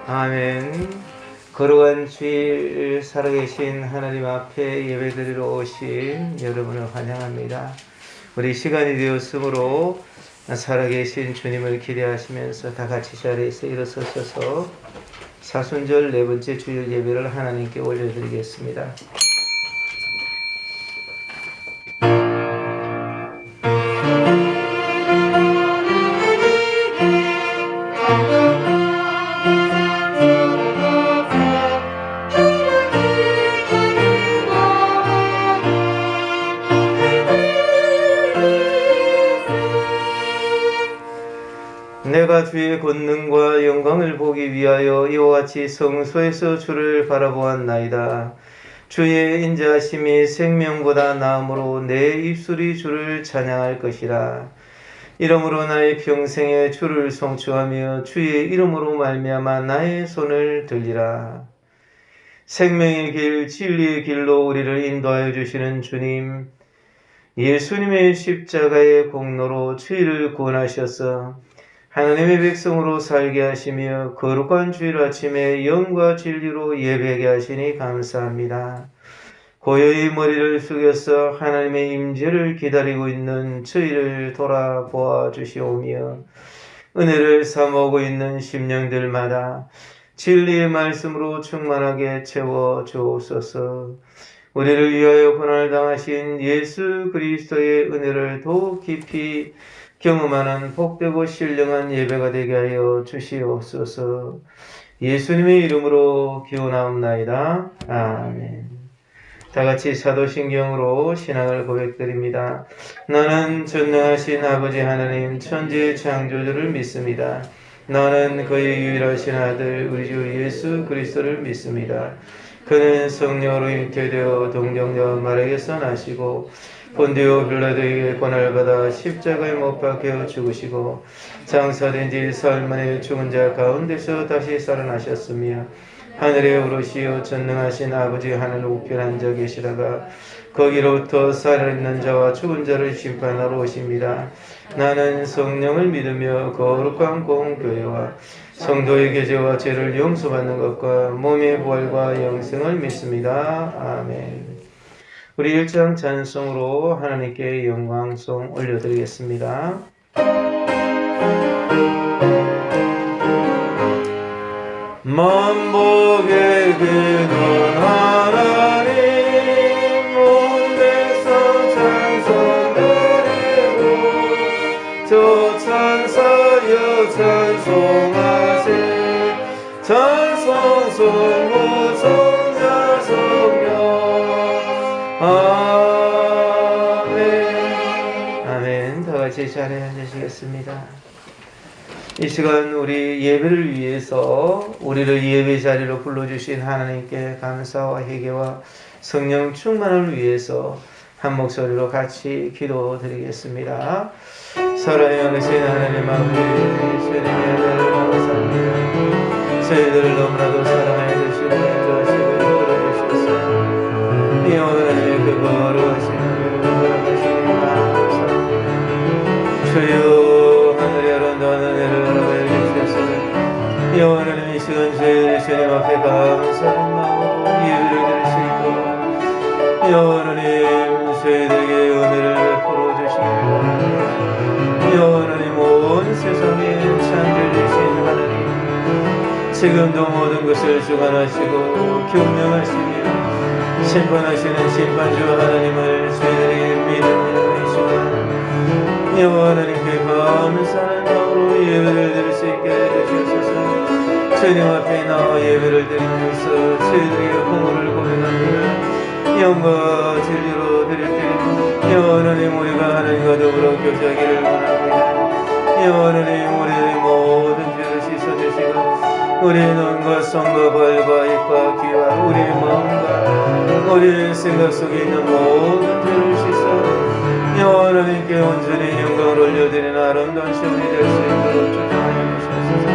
아멘. 거룩한 주일 살아계신 하나님 앞에 예배드리러 오신 여러분을 환영합니다. 우리 시간이 되었으므로 살아계신 주님을 기대하시면서 다 같이 자리에서 일어서셔서 사순절 네 번째 주일 예배를 하나님께 올려드리겠습니다. 내가 주의 권능과 영광을 보기 위하여 이와 같이 성소에서 주를 바라보았나이다. 주의 인자하심이 생명보다 나음으로 내 입술이 주를 찬양할 것이라. 이러므로 나의 평생에 주를 송축하며 주의 이름으로 말미암아 나의 손을 들리라. 생명의 길, 진리의 길로 우리를 인도하여 주시는 주님, 예수님의 십자가의 공로로 죄를 구원하셔서 하나님의 백성으로 살게 하시며 거룩한 주일 아침에 영과 진리로 예배하게 하시니 감사합니다. 고요히 머리를 숙여서 하나님의 임재를 기다리고 있는 저희를 돌아보아 주시오며 은혜를 사모하고 있는 심령들마다 진리의 말씀으로 충만하게 채워 주옵소서. 우리를 위하여 고난을 당하신 예수 그리스도의 은혜를 더욱 깊이 경험하는 복되고 신령한 예배가 되게 하여 주시옵소서. 예수님의 이름으로 기원하옵나이다. 아멘. 다같이 사도신경으로 신앙을 고백드립니다. 나는 전능하신 아버지 하나님 천지의 창조주를 믿습니다. 나는 그의 유일하신 아들 우리 주 예수 그리스도를 믿습니다. 그는 성령으로 잉태되어 동정녀 마리아에게서 나시고 본디오 빌라도에게 고난을 받아 십자가에 못 박혀 죽으시고 장사된 지 사흘 만에 죽은 자 가운데서 다시 살아나셨으며 하늘에 오르시어 전능하신 아버지 하늘 우편 앉아 계시다가 거기로부터 살아있는 자와 죽은 자를 심판하러 오십니다. 나는 성령을 믿으며 거룩한 공교회와 성도의 교제와 죄를 용서받는 것과 몸의 부활과 영생을 믿습니다. 아멘. 우리 1장 찬송으로 하나님께 영광송 올려드리겠습니다. 만복의 근원 하나님 온 백성 찬송 드리고 저 찬사여 찬송하세 찬송 성모 성자 성령 아멘. 아멘. 다 같이 자리에 앉으시겠습니다. 이 시간 우리 예배를 위해서 우리를 예배 자리로 불러주신 하나님께 감사와 회개와 성령 충만을 위해서 한 목소리로 같이 기도드리겠습니다. 사랑의 어르신 하나님 아버지, 주님의 은혜를 감사합니다. 저희들을 너무나도 사랑해 주시고 인도하시고 이끌어 주셔서 영원하게 그 거룩하신 은혜를 허락하시니 감사합니다. 주여 하늘에 아름다운 은혜를 허락하여 주셔서 영원하는 이 시간 저희들이 주님 앞에 감사하는 마음으로 예배를 드릴 수 있도록 영원하님 저희들에게 은혜를 베풀어 주시기 바랍니다. 영원하님 온 세상에 창조주신 하나님 지금도 모든 것을 주관하시고 경영하시며 심판하시는 심판주 하나님을 저희들에게 믿음으로 이 시간 영원하님께 감사하는 마음으로 예배를 드릴 수 있게 해주셔서 주님 앞에 나와 예배를 드리면서 저희들에게 공로를 고백합니다. 영과 진리로 드릴 때 영원하님 우리가 하나님과 더불어 교제하기를 원합니다. 영원하님 우리의 모든 죄를 씻어주시고 우리의 눈과 손과 발과 입과 귀와 우리의 마음과 우리의 생각 속에 있는 모든 죄를 씻어 영원하님께 온전히 영광을 올려드리는 아름다운 시험이 될 수 있도록 주장하여 주시옵소서.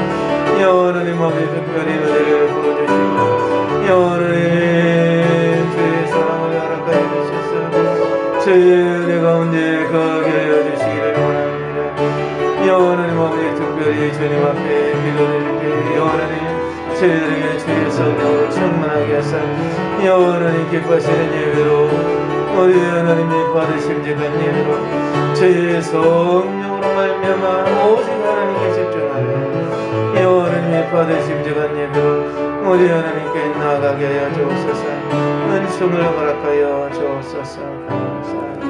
영원하님 아버지 특별히 은혜를 부어주시고 영원하님 주의 사랑을 허락하여 주셔서 주의 은혜 가운데 거하게 하여 주시기를 원합니다. 영원하님 아버지 특별히 주님 앞에 기도드릴 때 영원하님 저희들에게 주의 성령으로 충만하게 하사 여호와 하나님 기뻐하시는 예배로 우리 하나님이 받으심직한 예배로 저희의 성령으로 말미암아 오직 하나님께 집중하여 여호와 하나님이 받으심직한 예배로 우리 하나님께 나아가게 하여 주옵소서. 은총을 허락하여 주옵소서. 감사합니다.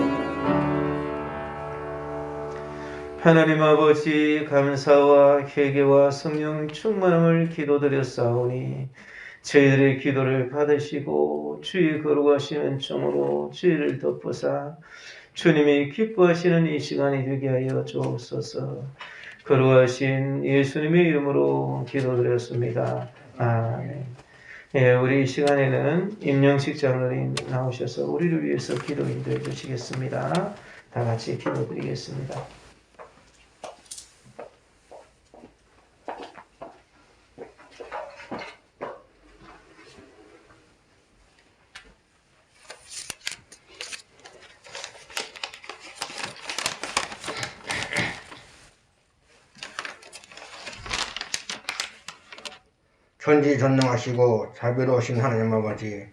하나님 아버지, 감사와 회개와 성령 충만함을 기도드렸사오니 저희들의 기도를 받으시고 주의 거룩하신 은총으로 저희를 덮으사 주님이 기뻐하시는 이 시간이 되게 하여 주옵소서. 거룩하신 예수님의 이름으로 기도드렸습니다. 아멘. 예, 우리 이 시간에는 임영식 장로님 나오셔서 우리를 위해서 기도 인도해 주시겠습니다. 다 같이 기도드리겠습니다. 전지전능하시고 자비로우신 하나님 아버지,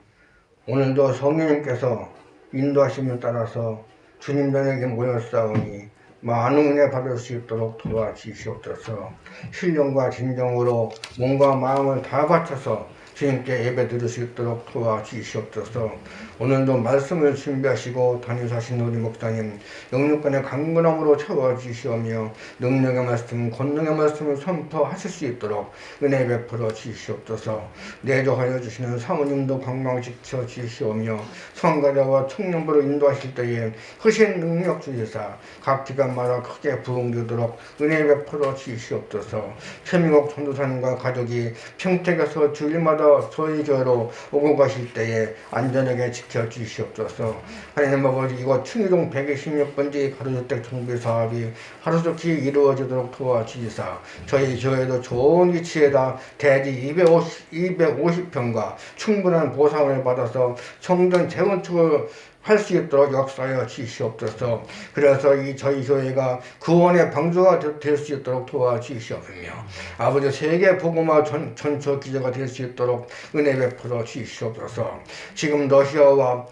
오늘도 성령님께서 인도하심을 따라서 주님 전에게 모였사오니 많은 은혜 받을 수 있도록 도와주시옵소서. 신령과 진정으로 몸과 마음을 다 바쳐서 주님께 예배 드릴 수 있도록 도와주시옵소서. 오늘도 말씀을 준비하시고 담임하신 우리 목사님 영육간의 강건함으로 채워주시오며 능력의 말씀, 권능의 말씀을 선포하실 수 있도록 은혜 베풀어 주시옵소서. 내조하여 주시는 사모님도 관광시켜 주시오며 성가자와 청년부로 인도하실 때에 크신 능력 주시사 각 기관마다 크게 부흥되도록 은혜 베풀어 주시옵소서. 최민국 전도사님과 가족이 평택에서 주일마다 저희 교회로 오고 가실 때에 안전하게 지켜주시옵소서. 하나님 아버지, 이곳 충의동 126번지 가로주택 정비 사업이 하루속히 이루어지도록 도와주시사 저희 교회도 좋은 위치에다 대지 250평과 충분한 보상을 받아서 청정 재건축을 할 수 있도록 역사하여 주시옵소서. 그래서 저희 교회가 구원의 방주가 될 수 있도록 도와주시옵며 아버지 세계 복음화 전초 기제가 될 수 있도록 은혜 베풀어 주시옵소서. 지금 러시아와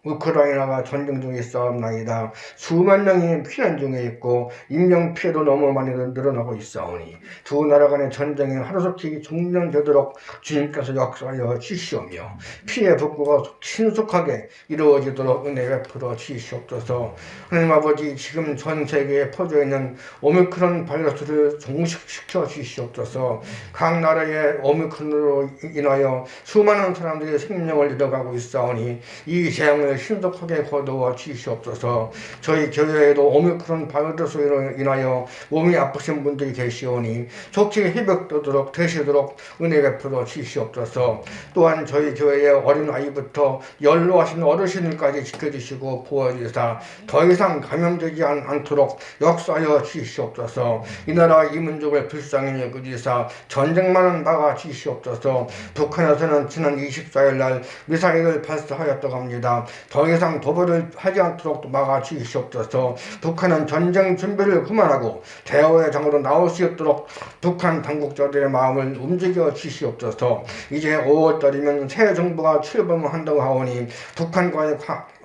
우크라이나가 전쟁 중에 싸움나이다. 수만 명이 피난 중에 있고 인명피해도 너무 많이 늘어나고 있사오니 두 나라 간의 전쟁이 하루속히 종료되도록 주님께서 역사하여 주시오며 피해 복구가 신속하게 이루어지도록 은혜 베풀어 주시옵소서. 하나님 아버지, 지금 전 세계에 퍼져 있는 오미크론 바이러스를 종식시켜 주시옵소서. 각 나라의 오미크론으로 인하여 수많은 사람들이 생명을 잃어가고 있사오니 이 재앙을 신속하게 거두어 주시옵소서. 저희 교회에도 오미크론 바이러스로 인하여 몸이 아프신 분들이 계시오니 좋게 회복되도록 되시도록 은혜 베풀어 주시옵소서. 또한 저희 교회의 어린 아이부터 연로하신 어르신들까지 지켜주시고 보호주사 더 이상 감염되지 않도록 역사하여 주시옵소서. 이 나라 이 민족을 불쌍히 여기주사 전쟁만은 막아 주시옵소서. 북한에서는 지난 24일 날 미사일을 발사하였다고 합니다. 더 이상 도발을 하지 않도록 막아 주시옵소서. 북한은 전쟁 준비를 그만하고 대화의 장으로 나올 수 있도록 북한 당국자들의 마음을 움직여 주시옵소서. 이제 5월달이면 새 정부가 출범한다고 하오니 북한과의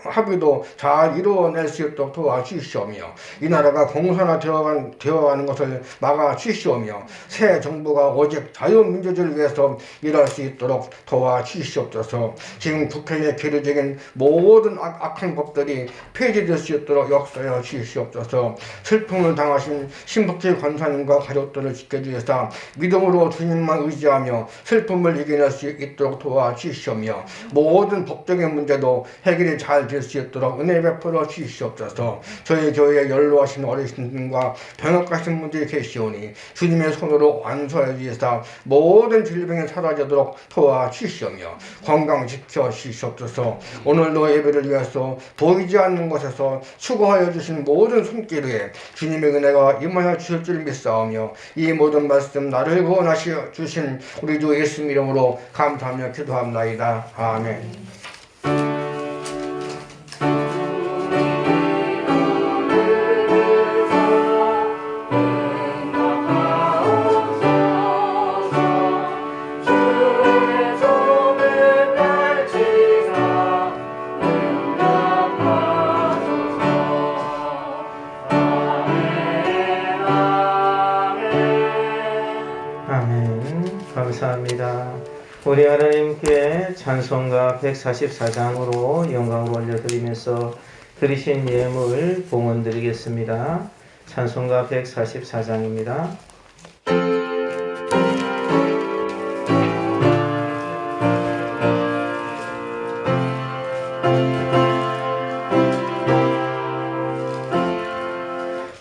합의도 잘 이루어낼 수 있도록 도와주시오며 이 나라가 공산화되어가는 것을 막아주시오며 새 정부가 오직 자유민주주의를 위해서 일할 수 있도록 도와주시옵소서. 지금 국회의 계류적인 모든 악한 법들이 폐지될 수 있도록 역사하여 주시옵소서. 슬픔을 당하신 신복희 권사님과 가족들을 지켜주셔서 믿음으로 주님만 의지하며 슬픔을 이겨낼 수 있도록 도와주시오며 모든 법적인 문제도 해결이 잘 될 수 있도록 은혜 베풀어 주시옵소서. 저희 교회에 연로하신 어르신들과 병역 가신 분들이 계시오니 주님의 손으로 안수하여 주시사 모든 질병이 사라지도록 도와주시오며 건강 지켜 주시옵소서. 오늘도 예배를 위해서 보이지 않는 곳에서 수고하여 주신 모든 손길에 주님의 은혜가 임하여 주실 줄 믿사오며 이 모든 말씀 나를 구원하시 주신 우리 주 예수 이름으로 감사하며 기도합나이다. 아멘. 아멘. 감사합니다. 우리 하나님께 찬송가 144장으로 영광을 올려드리면서 드리신 예물 봉헌 드리겠습니다. 찬송가 144장입니다.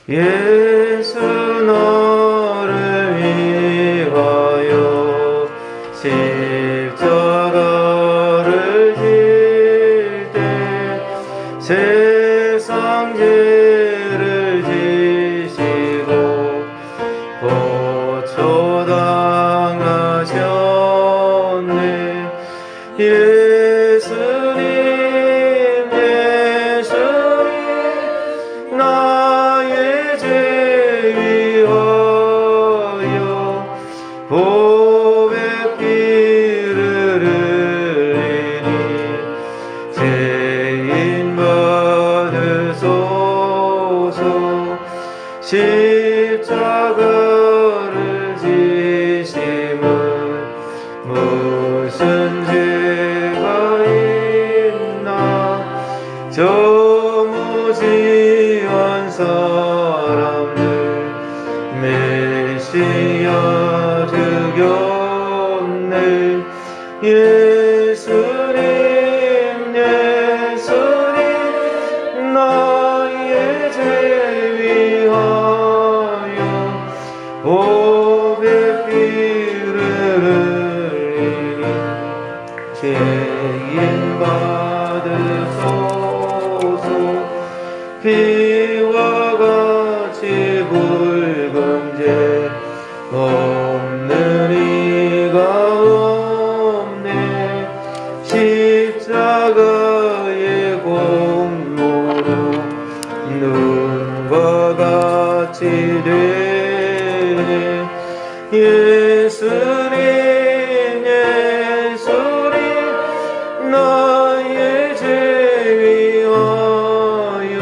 예수 너를 위하여 십자가를 질 때 세상 죄를 지시고 고초당하셨네. 예수님 나의 죄 위하여 보배 피를 흘리니 죄인 받으소서. 십자가를 지심은 무슨 죄가 있나. 저 무지한 사람들 메시아 죽였네. 예수님 나의 죄 위하여 보배 피를 흘리니 죄인 받으소서. 피와 같이 붉은 죄 없는 이가 없네. 십자가의 공로로 눈과 같이 되네. 예수님 나의 죄 위하여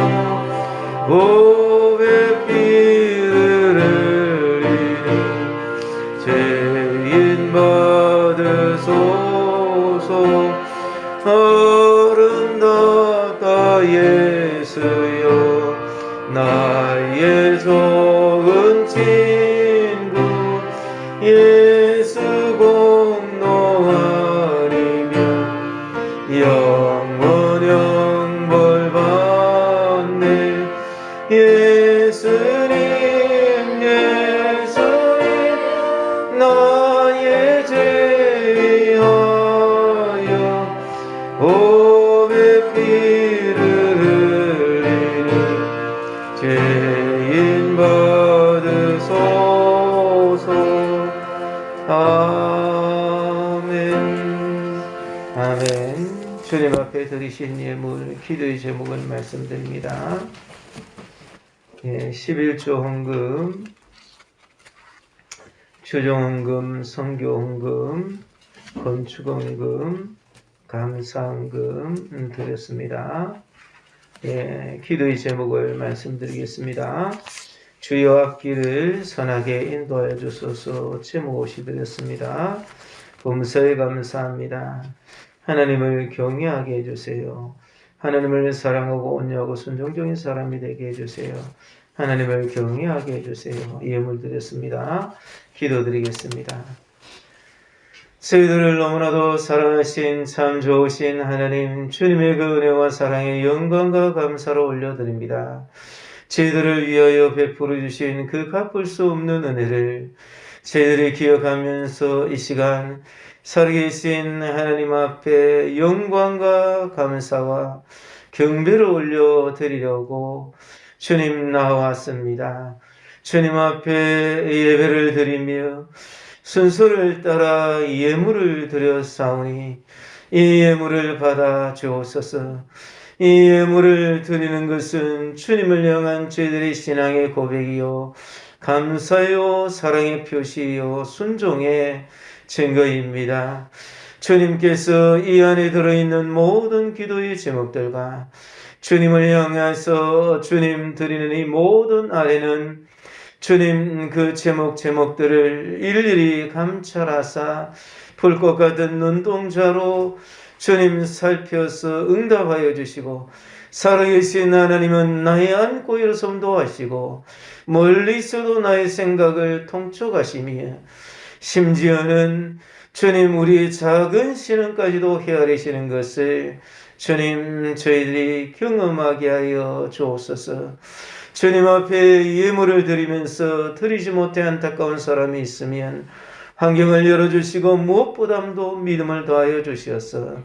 보배 피를 흘리니 죄인 받으소서. 아름답다 예수여 나의 좋은 친구. 예수 공로 아니면 영원형 벌 받네. 예수님 나의 죄 위하여 보배 피를 흘리니 죄인 받으소서. 아멘. 아멘. 주님 앞에 드리신 예물 기도의 제목을 말씀드립니다. 11조 헌금, 주정헌금, 선교헌금, 건축헌금, 감사헌금 드렸습니다. 기도의 제목을 말씀드리겠습니다. 주여 앞길을 선하게 인도하여 주소서. 제목 없이 드렸습니다. 범사에 감사합니다. 하나님을 경외하게 해주세요. 하나님을 사랑하고 온유하고 순종적인 사람이 되게 해주세요. 하나님을 경외하게 해주세요. 예물 드렸습니다. 기도드리겠습니다. 저희들을 너무나도 사랑하신 참 좋으신 하나님, 주님의 그 은혜와 사랑에 영광과 감사를 올려드립니다. 저희들을 위하여 베풀어 주신 그 갚을 수 없는 은혜를 저희들이 기억하면서 이 시간 살아계신 하나님 앞에 영광과 감사와 경배를 올려드리려고 주님 나왔습니다. 주님 앞에 예배를 드리며 순서를 따라 예물을 드렸사오니 이 예물을 받아 주옵소서. 이 예물을 드리는 것은 주님을 향한 저희들의 신앙의 고백이요 감사요 사랑의 표시요 순종의 증거입니다. 주님께서 이 안에 들어있는 모든 기도의 제목들과 주님을 향해서 주님 드리는 이 모든 아래는 주님 그 제목들을 일일이 감찰하사 불꽃 같은 눈동자로 주님 살펴서 응답하여 주시고, 살아계신 하나님은 나의 안고 일어섬도 하시고 멀리 있어도 나의 생각을 통촉하시며, 심지어는 주님 우리의 작은 신음까지도 헤아리시는 것을 주님 저희들이 경험하게 하여 주옵소서. 주님 앞에 예물을 드리면서 드리지 못해 안타까운 사람이 있으면 환경을 열어주시고 무엇보다도 믿음을 더하여 주시어서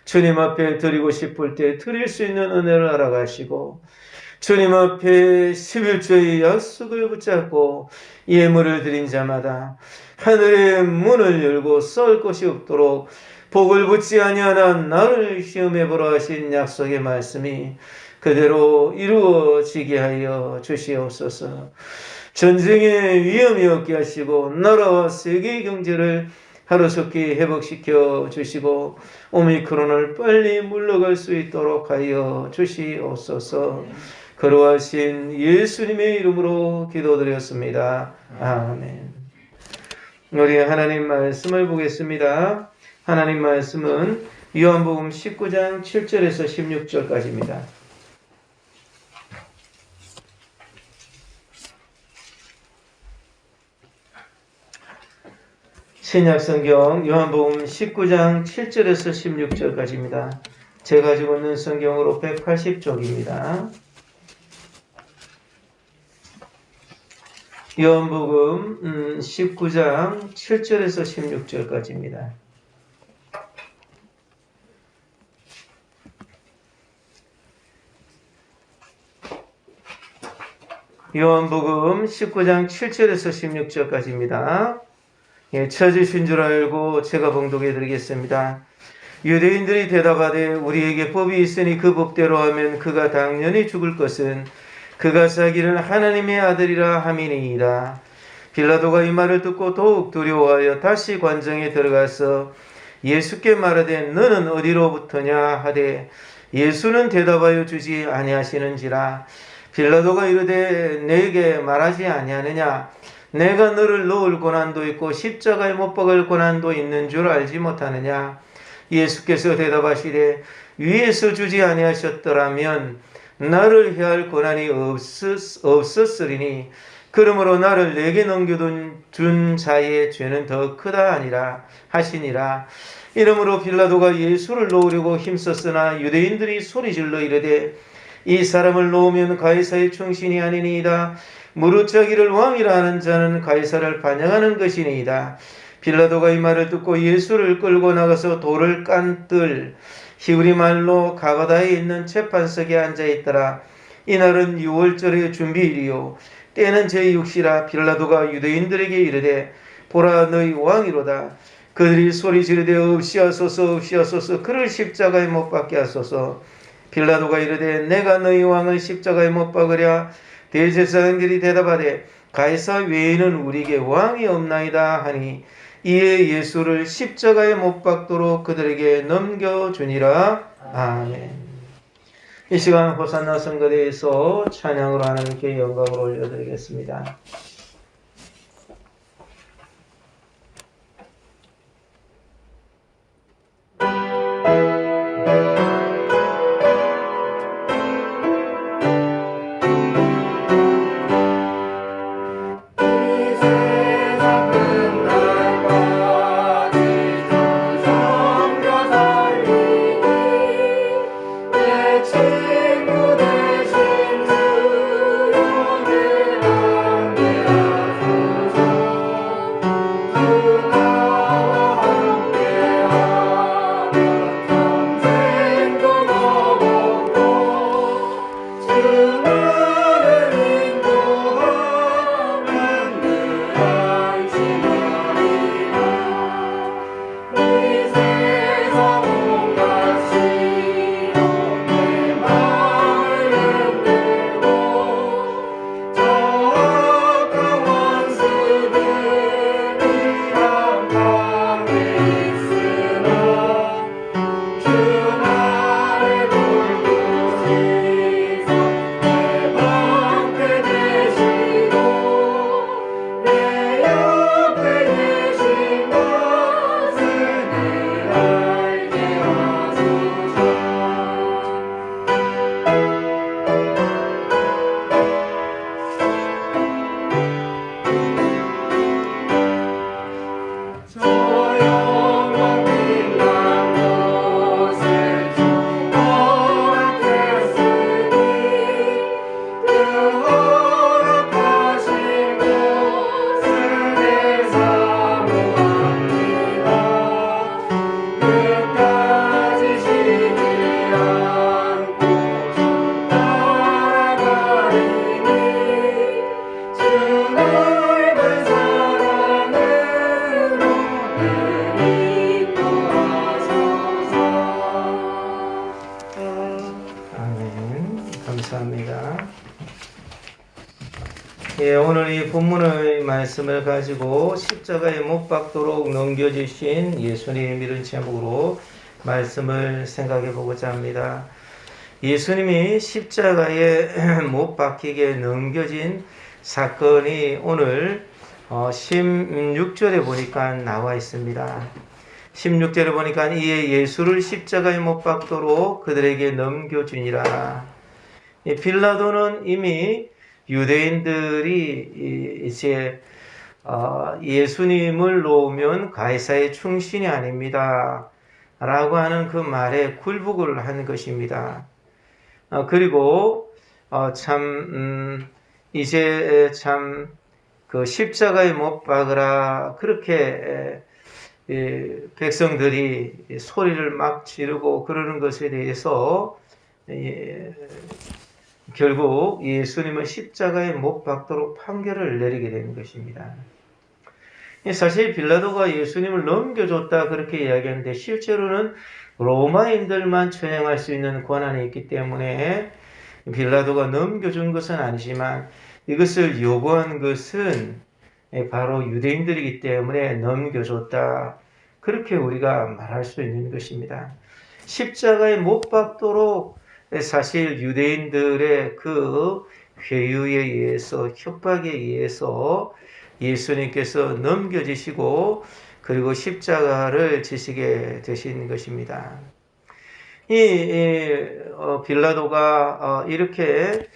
주님 앞에 드리고 싶을 때 드릴 수 있는 은혜를 알아가시고, 주님 앞에 11조의 약속을 붙잡고 예물을 드린 자마다 하늘의 문을 열고 썰 것이 없도록 복을 붙지 아니하나 나를 시험해 보라 하신 약속의 말씀이 그대로 이루어지게 하여 주시옵소서. 전쟁의 위험이 없게 하시고 나라와 세계 경제를 하루속히 회복시켜 주시고 오미크론을 빨리 물러갈 수 있도록 하여 주시옵소서. 거룩하신 예수님의 이름으로 기도드렸습니다. 아멘. 우리 하나님 말씀을 보겠습니다. 하나님 말씀은 요한복음 19장 7절에서 16절까지입니다. 신약성경 요한복음 19장 7절에서 16절까지입니다. 제가 가지고 있는 성경으로 180쪽입니다. 요한복음 19장 7절에서 16절까지입니다. 요한복음 19장 7절에서 16절까지입니다. 찾으신 줄 알고 제가 봉독해 드리겠습니다. 유대인들이 대답하되 우리에게 법이 있으니 그 법대로 하면 그가 당연히 죽을 것은 그가 자기를 하나님의 아들이라 함이니이다. 빌라도가 이 말을 듣고 더욱 두려워하여 다시 관정에 들어가서 예수께 말하되 너는 어디로부터냐 하되 예수는 대답하여 주지 아니하시는지라. 빌라도가 이르되 내게 말하지 아니하느냐? 내가 너를 넣을 고난도 있고 십자가에 못 박을 고난도 있는 줄 알지 못하느냐? 예수께서 대답하시되 위에서 주지 아니하셨더라면 나를 해할 고난이 없었으리니 그러므로 나를 내게 넘겨준 자의 죄는 더 크다 아니라 하시니라. 이러므로 빌라도가 예수를 놓으려고 힘썼으나 유대인들이 소리질러 이르되 이 사람을 놓으면 가이사의 충신이 아니니이다. 무릇 자기를 왕이라 하는 자는 가이사를 반영하는 것이니이다. 빌라도가 이 말을 듣고 예수를 끌고 나가서 돌을 깐 뜰 히브리 말로 가바다에 있는 재판석에 앉아있더라. 이날은 6월절의 준비일이요 때는 제6시라. 빌라도가 유대인들에게 이르되 보라 너희 왕이로다. 그들이 소리 지르되 없이하소서 없이하소서 그를 십자가에 못 박게 하소서. 빌라도가 이르되 내가 너희 왕을 십자가에 못 박으랴. 대제사장들이 대답하되 가이사 외에는 우리에게 왕이 없나이다 하니 이에 예수를 십자가에 못 박도록 그들에게 넘겨주니라. 아멘. 이 시간 호산나 성거대에서 찬양으로 하나님께 영광을 올려드리겠습니다. 친구 대신 주 영을 예, 오늘 이 본문의 말씀을 가지고 십자가에 못 박도록 넘겨주신 예수님 이런 제목으로 말씀을 생각해 보고자 합니다. 예수님이 십자가에 못 박히게 넘겨진 사건이 오늘 16절에 보니까 나와 있습니다. 16절에 보니까 이에 예수를 십자가에 못 박도록 그들에게 넘겨주니라. 빌라도는 이미 유대인들이 이제 예수님을 놓으면 가이사의 충신이 아닙니다 라고 하는 그 말에 굴복을 한 것입니다. 그리고 이제 참 그 십자가에 못 박으라 그렇게 백성들이 소리를 막 지르고 그러는 것에 대해서 결국 예수님을 십자가에 못 박도록 판결을 내리게 된 것입니다. 사실 빌라도가 예수님을 넘겨줬다 그렇게 이야기하는데 실제로는 로마인들만 처형할 수 있는 권한이 있기 때문에 빌라도가 넘겨준 것은 아니지만 이것을 요구한 것은 바로 유대인들이기 때문에 넘겨줬다 그렇게 우리가 말할 수 있는 것입니다. 십자가에 못 박도록 사실 유대인들의 그 회유에 의해서 협박에 의해서 예수님께서 넘겨지시고 그리고 십자가를 지시게 되신 것입니다. 이 빌라도가 이렇게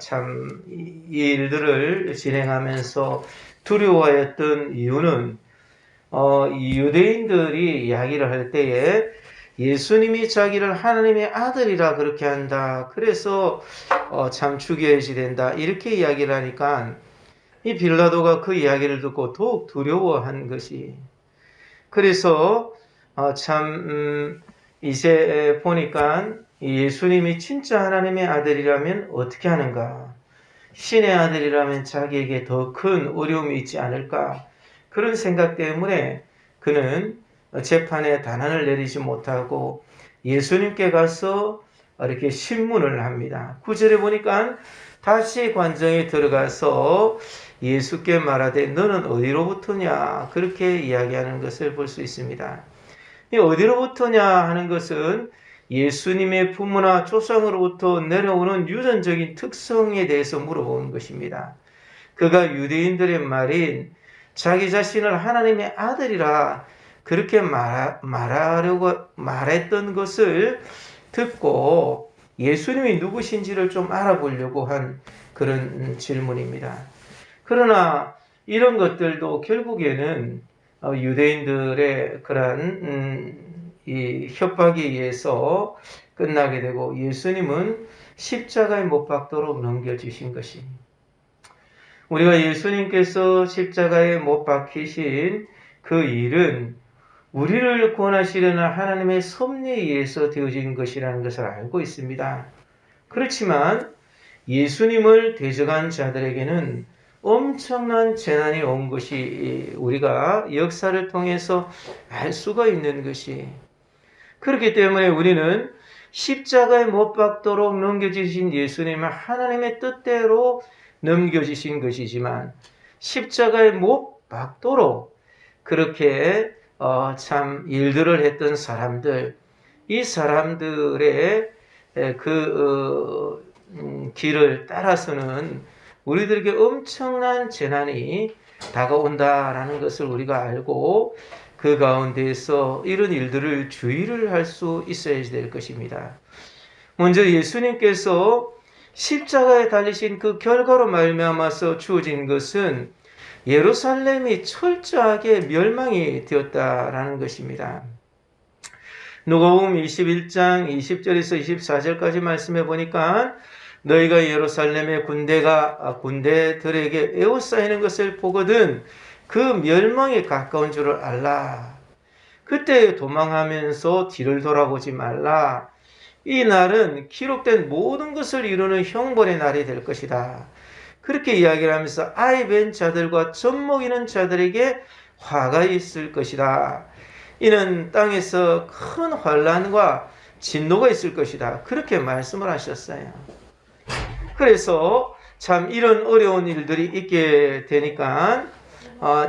참 이 일들을 진행하면서 두려워했던 이유는 유대인들이 이야기를 할 때에 예수님이 자기를 하나님의 아들이라 그렇게 한다. 그래서 참 죽여야지 된다. 이렇게 이야기를 하니까 이 빌라도가 그 이야기를 듣고 더욱 두려워한 것이. 그래서 이제 보니까 예수님이 진짜 하나님의 아들이라면 어떻게 하는가? 신의 아들이라면 자기에게 더 큰 어려움이 있지 않을까? 그런 생각 때문에 그는 재판에 단안을 내리지 못하고 예수님께 가서 이렇게 신문을 합니다. 9절에 보니까 다시 관정에 들어가서 예수께 말하되 너는 어디로부터냐 그렇게 이야기하는 것을 볼 수 있습니다. 이 어디로부터냐 하는 것은 예수님의 부모나 조상으로부터 내려오는 유전적인 특성에 대해서 물어보는 것입니다. 그가 유대인들의 말인 자기 자신을 하나님의 아들이라 그렇게 말하려고 말했던 것을 듣고 예수님이 누구신지를 좀 알아보려고 한 그런 질문입니다. 그러나 이런 것들도 결국에는 유대인들의 그러한 이 협박에 의해서 끝나게 되고 예수님은 십자가에 못 박도록 넘겨주신 것이 우리가 예수님께서 십자가에 못 박히신 그 일은 우리를 구원하시려는 하나님의 섭리에 의해서 되어진 것이라는 것을 알고 있습니다. 그렇지만 예수님을 대적한 자들에게는 엄청난 재난이 온 것이 우리가 역사를 통해서 알 수가 있는 것이 그렇기 때문에 우리는 십자가에 못 박도록 넘겨주신 예수님은 하나님의 뜻대로 넘겨주신 것이지만 십자가에 못 박도록 그렇게 참 일들을 했던 사람들, 이 사람들의 길을 따라서는 우리들에게 엄청난 재난이 다가온다라는 것을 우리가 알고 그 가운데에서 이런 일들을 주의를 할 수 있어야 될 것입니다. 먼저 예수님께서 십자가에 달리신 그 결과로 말미암아서 주어진 것은 예루살렘이 철저하게 멸망이 되었다라는 것입니다. 누가복음 21장 20절에서 24절까지 말씀해 보니까 너희가 예루살렘의 군대들에게 에워싸이는 것을 보거든 그 멸망에 가까운 줄을 알라. 그때 도망하면서 뒤를 돌아보지 말라. 이 날은 기록된 모든 것을 이루는 형벌의 날이 될 것이다. 그렇게 이야기를 하면서 아이 뵌 자들과 젖먹이는 자들에게 화가 있을 것이다. 이는 땅에서 큰 환난과 진노가 있을 것이다. 그렇게 말씀을 하셨어요. 그래서 참 이런 어려운 일들이 있게 되니까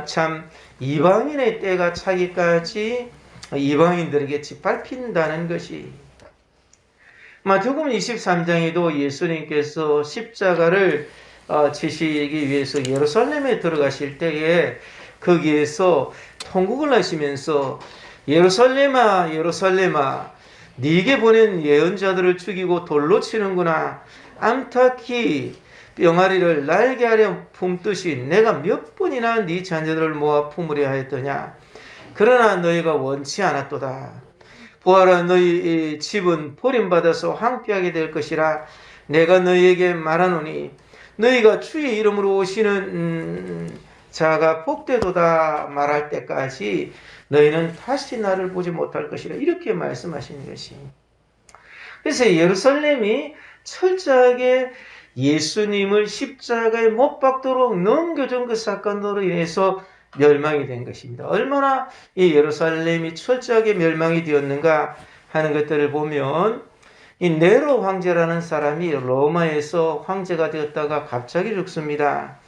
참 이방인의 때가 차기까지 이방인들에게 짓밟힌다는 것이, 마태복음 23장에도 예수님께서 십자가를 지시기 위해서 예루살렘에 들어가실 때에 거기에서 통곡을 하시면서 예루살렘아 예루살렘아 네게 보낸 예언자들을 죽이고 돌로 치는구나. 암탉이 병아리를 날개하려 품듯이 내가 몇 번이나 네 자녀들을 모아 품으려 하였더냐. 그러나 너희가 원치 않았도다. 보아라, 너희 집은 버림받아서 황폐하게 될 것이라. 내가 너희에게 말하노니 너희가 주의 이름으로 오시는 자가 복되도다 말할 때까지 너희는 다시 나를 보지 못할 것이라. 이렇게 말씀하시는 것이. 그래서 예루살렘이 철저하게 예수님을 십자가에 못 박도록 넘겨준 그 사건으로 인해서 멸망이 된 것입니다. 얼마나 이 예루살렘이 철저하게 멸망이 되었는가 하는 것들을 보면, 이 네로 황제라는 사람이 로마에서 황제가 되었다가 갑자기 죽습니다.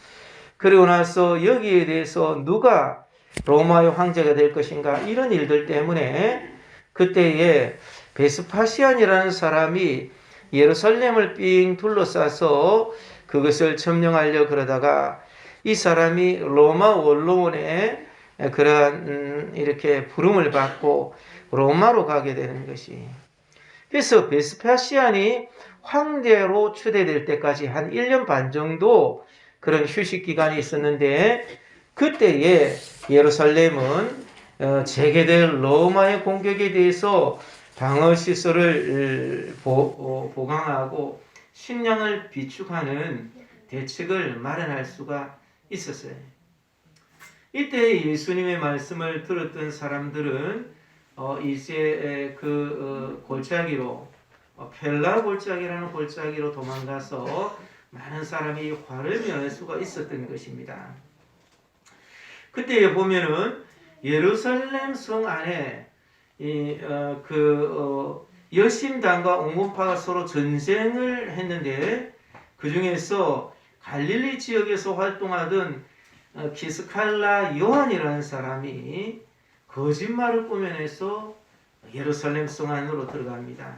그리고 나서 여기에 대해서 누가 로마의 황제가 될 것인가, 이런 일들 때문에 그때에 베스파시안이라는 사람이 예루살렘을 삥 둘러싸서 그것을 점령하려 그러다가 이 사람이 로마 원로원에 그러한 이렇게 부름을 받고 로마로 가게 되는 것이. 그래서 베스파시안이 황제로 추대될 때까지 한 1년 반 정도 그런 휴식 기간이 있었는데, 그때에 예루살렘은 재개될 로마의 공격에 대해서 방어 시설을 보강하고 식량을 비축하는 대책을 마련할 수가 있었어요. 이때 예수님의 말씀을 들었던 사람들은 이제 골짜기로, 펠라 골짜기라는 골짜기로 도망가서 많은 사람이 화를 면할 수가 있었던 것입니다. 그때 보면은 예루살렘 성 안에 여심당과 옹문파가 서로 전쟁을 했는데, 그 중에서 갈릴리 지역에서 활동하던 기스칼라 요한이라는 사람이 거짓말을 꾸며내서 예루살렘 성 안으로 들어갑니다.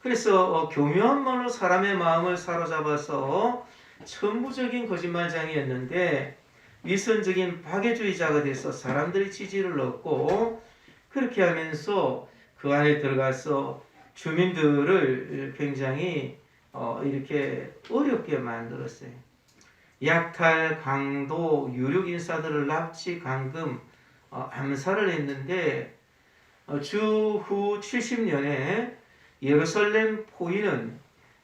그래서 교묘한 말로 사람의 마음을 사로잡아서 천부적인 거짓말장이었는데 위선적인 박애주의자가 돼서 사람들의 지지를 얻고, 그렇게 하면서 그 안에 들어가서 주민들을 굉장히 이렇게 어렵게 만들었어요. 약탈, 강도, 유력 인사들을 납치, 감금, 암살을 했는데 주후 70년에 예루살렘 포위는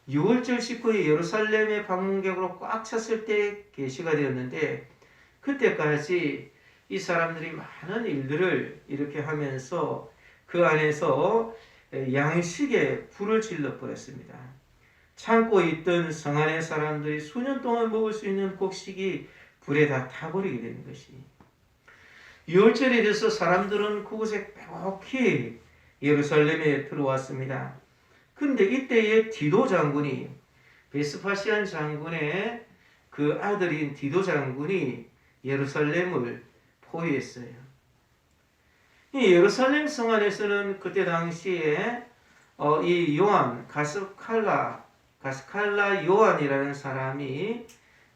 6월절 직후에 예루살렘의 방문객으로 꽉 찼을 때 개시가 되었는데, 그때까지 이 사람들이 많은 일들을 이렇게 하면서 그 안에서 양식에 불을 질러 버렸습니다. 참고 있던 성 안의 사람들이 수년 동안 먹을 수 있는 곡식이 불에 다 타버리게 되는 것이. 6월절에 돼서 사람들은 그곳에 빼곡히 예루살렘에 들어왔습니다. 근데 이때에 디도 장군이, 베스파시안 장군의 그 아들인 디도 장군이 예루살렘을 포위했어요. 이 예루살렘 성 안에서는 그때 당시에 이 요한, 가스칼라 요한이라는 사람이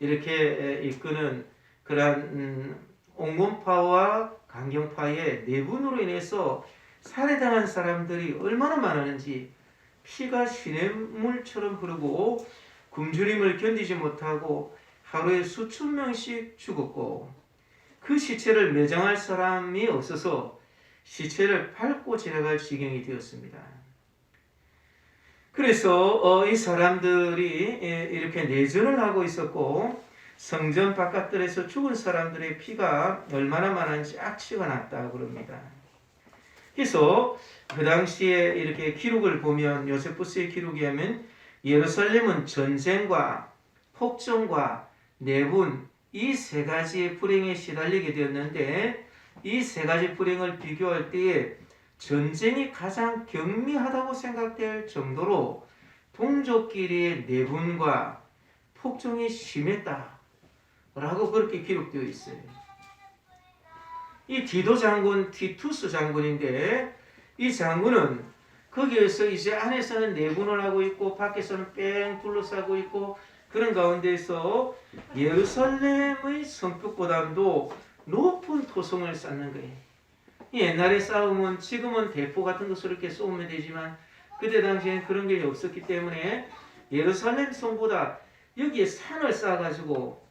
이렇게 이끄는 그러한 옹문파와 강경파의 내분으로 인해서 살해당한 사람들이 얼마나 많았는지, 피가 시냇물처럼 흐르고 굶주림을 견디지 못하고 하루에 수천 명씩 죽었고 그 시체를 매장할 사람이 없어서 시체를 밟고 지나갈 지경이 되었습니다. 그래서 이 사람들이 이렇게 내전을 하고 있었고 성전 바깥들에서 죽은 사람들의 피가 얼마나 많은지 악취가 났다고 그럽니다. 그래서 그 당시에 이렇게 기록을 보면 요세푸스의 기록에 하면 예루살렘은 전쟁과 폭정과 내분 이 세 가지의 불행에 시달리게 되었는데 이 세 가지 불행을 비교할 때에 전쟁이 가장 경미하다고 생각될 정도로 동족끼리의 내분과 폭정이 심했다라고 그렇게 기록되어 있어요. 이 디도 장군, 티투스 장군인데 이 장군은 거기에서 이제 안에서는 내분을 하고 있고 밖에서는 뺑 둘러싸고 있고 그런 가운데서 예루살렘의 성벽보다도 높은 토성을 쌓는 거예요. 옛날의 싸움은 지금은 대포 같은 것으로 이렇게 쏘면 되지만 그때 당시에는 그런 게 없었기 때문에 예루살렘 성보다 여기에 산을 쌓아가지고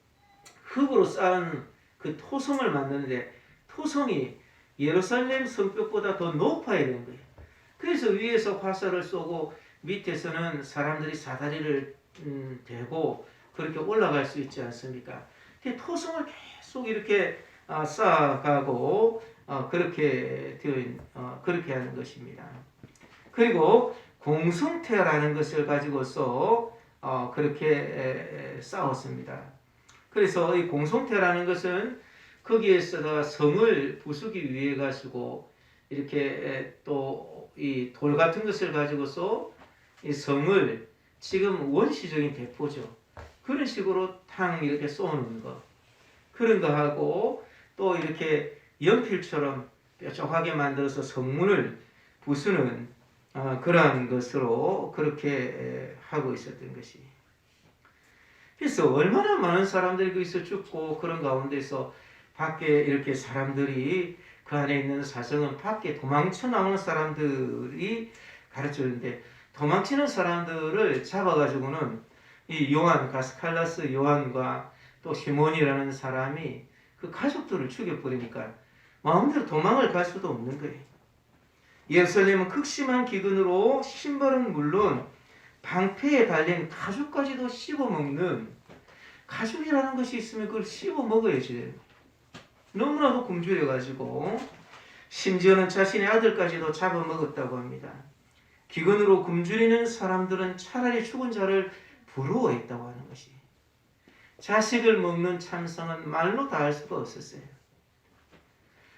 흙으로 쌓은 그 토성을 만드는데 토성이 예루살렘 성벽보다 더 높아야 되는 거예요. 그래서 위에서 화살을 쏘고 밑에서는 사람들이 사다리를 대고 그렇게 올라갈 수 있지 않습니까? 토성을 계속 이렇게 쌓아가고 그렇게 그렇게 하는 것입니다. 그리고 공성태라는 것을 가지고서 그렇게 싸웠습니다. 그래서 이 공성태라는 것은 거기에서다가 성을 부수기 위해 가지고 이렇게 또 이 돌 같은 것을 가지고서 이 성을 지금 원시적인 대포죠. 그런 식으로 탕 이렇게 쏘는 거. 그런 거 하고 또 이렇게 연필처럼 뾰족하게 만들어서 성문을 부수는 그러한 것으로 그렇게 하고 있었던 것이. 그래서 얼마나 많은 사람들이 거기서 죽고 그런 가운데서 밖에 이렇게 사람들이 그 안에 있는 사성은 밖에 도망쳐 나오는 사람들이 가르쳐주는데 도망치는 사람들을 잡아가지고는 이 요한 가스칼라스 요한과 또 시몬이라는 사람이 그 가족들을 죽여버리니까 마음대로 도망을 갈 수도 없는 거예요. 예루살렘은 극심한 기근으로 신발은 물론 방패에 달린 가죽까지도 씹어먹는 가죽이라는 것이 있으면 그걸 씹어먹어야지. 너무나도 굶주려가지고 심지어는 자신의 아들까지도 잡아먹었다고 합니다. 기근으로 굶주리는 사람들은 차라리 죽은 자를 부러워했다고 하는 것이. 자식을 먹는 참상은 말로 다 할 수가 없었어요.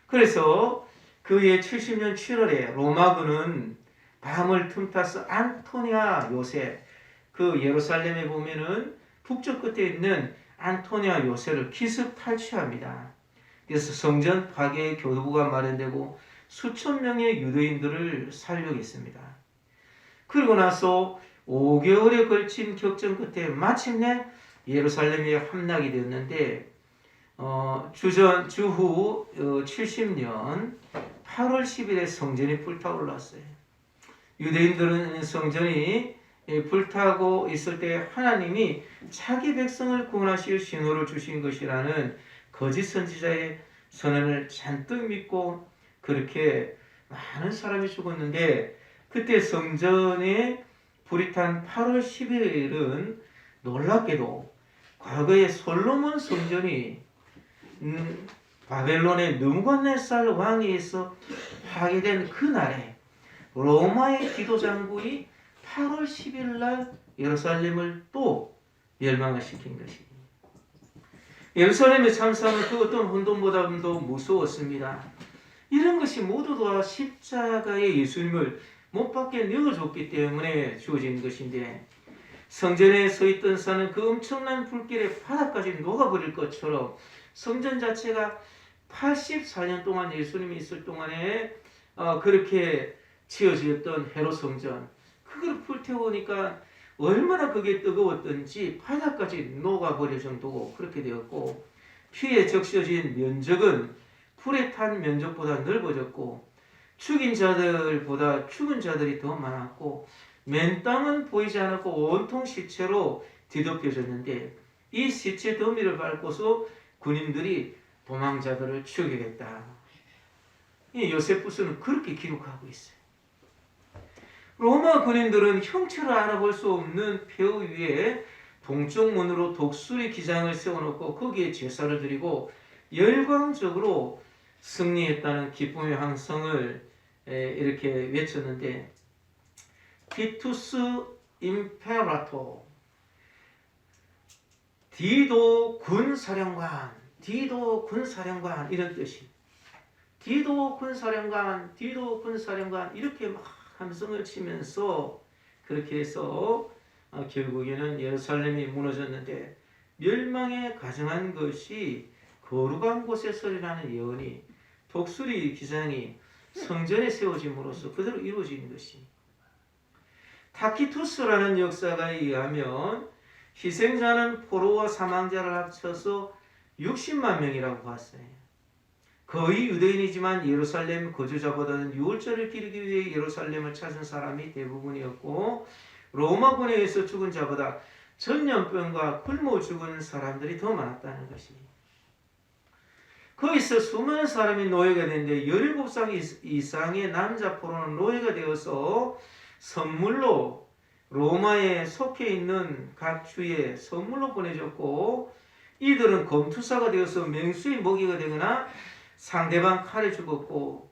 그래서 그해 70년 7월에 로마군은 밤을 틈타서 안토니아 요새 그 예루살렘에 보면은 북쪽 끝에 있는 안토니아 요새를 기습 탈취합니다. 그래서 성전 파괴의 교두보가 마련되고 수천 명의 유대인들을 살려겠습니다. 그리고 나서 5개월에 걸친 격전 끝에 마침내 예루살렘이 함락이 되었는데 주후 70년 8월 10일에 성전이 불타올랐어요. 유대인들은 성전이 불타고 있을 때 하나님이 자기 백성을 구원하실 신호를 주신 것이라는 거짓 선지자의 선언을 잔뜩 믿고 그렇게 많은 사람이 죽었는데 그때 성전에 불이 탄 8월 10일은 놀랍게도 과거에 솔로몬 성전이 바벨론의 느부갓네살 왕에 의해서 파괴된 그날에 로마의 디도 장군이 8월 10일 날 예루살렘을 또 멸망을 시킨 것입니다. 예루살렘의 참사는 그 어떤 혼돈보다도 무서웠습니다. 이런 것이 모두 다 십자가의 예수님을 못 박게 내어줬기 때문에 주어진 것인데 성전에 서 있던 산은 그 엄청난 불길에 바닥까지 녹아버릴 것처럼 성전 자체가 84년 동안 예수님이 있을 동안에 그렇게 지어지었던 헤롯 성전 그걸 불태우니까 얼마나 그게 뜨거웠던지 바닥까지 녹아버릴 정도고 그렇게 되었고 피에 적셔진 면적은 불에 탄 면적보다 넓어졌고 죽인 자들보다 죽은 자들이 더 많았고 맨 땅은 보이지 않았고 온통 시체로 뒤덮여졌는데 이 시체 더미를 밟고서 군인들이 도망자들을 죽이겠다. 이 요세푸스는 그렇게 기록하고 있어요. 로마 군인들은 형체를 알아볼 수 없는 폐허 위에 동쪽 문으로 독수리 기장을 세워놓고 거기에 제사를 드리고 열광적으로 승리했다는 기쁨의 항성을 이렇게 외쳤는데, 티투스 임페라토, 디도 군사령관, 디도 군사령관, 이런 뜻이. 디도 군사령관, 디도 군사령관, 이렇게 막 함성을 치면서 그렇게 해서 결국에는 예루살렘이 무너졌는데, 멸망에 가정한 것이 거룩한 곳에 서리라는 예언이 독수리 기장이 성전에 세워짐으로써 그대로 이루어진 것이. 타키투스라는 역사가에 의하면 희생자는 포로와 사망자를 합쳐서 60만 명이라고 봤어요. 거의 유대인이지만 예루살렘 거주자보다는 유월절을 기리기 위해 예루살렘을 찾은 사람이 대부분이었고, 로마군에 의해서 죽은 자보다 전염병과 굶어 죽은 사람들이 더 많았다는 것이. 거기서 수많은 사람이 노예가 됐는데 17살 이상의 남자 포로는 노예가 되어서 선물로 로마에 속해 있는 각 주에 선물로 보내줬고, 이들은 검투사가 되어서 맹수의 먹이가 되거나 상대방 칼에 죽었고,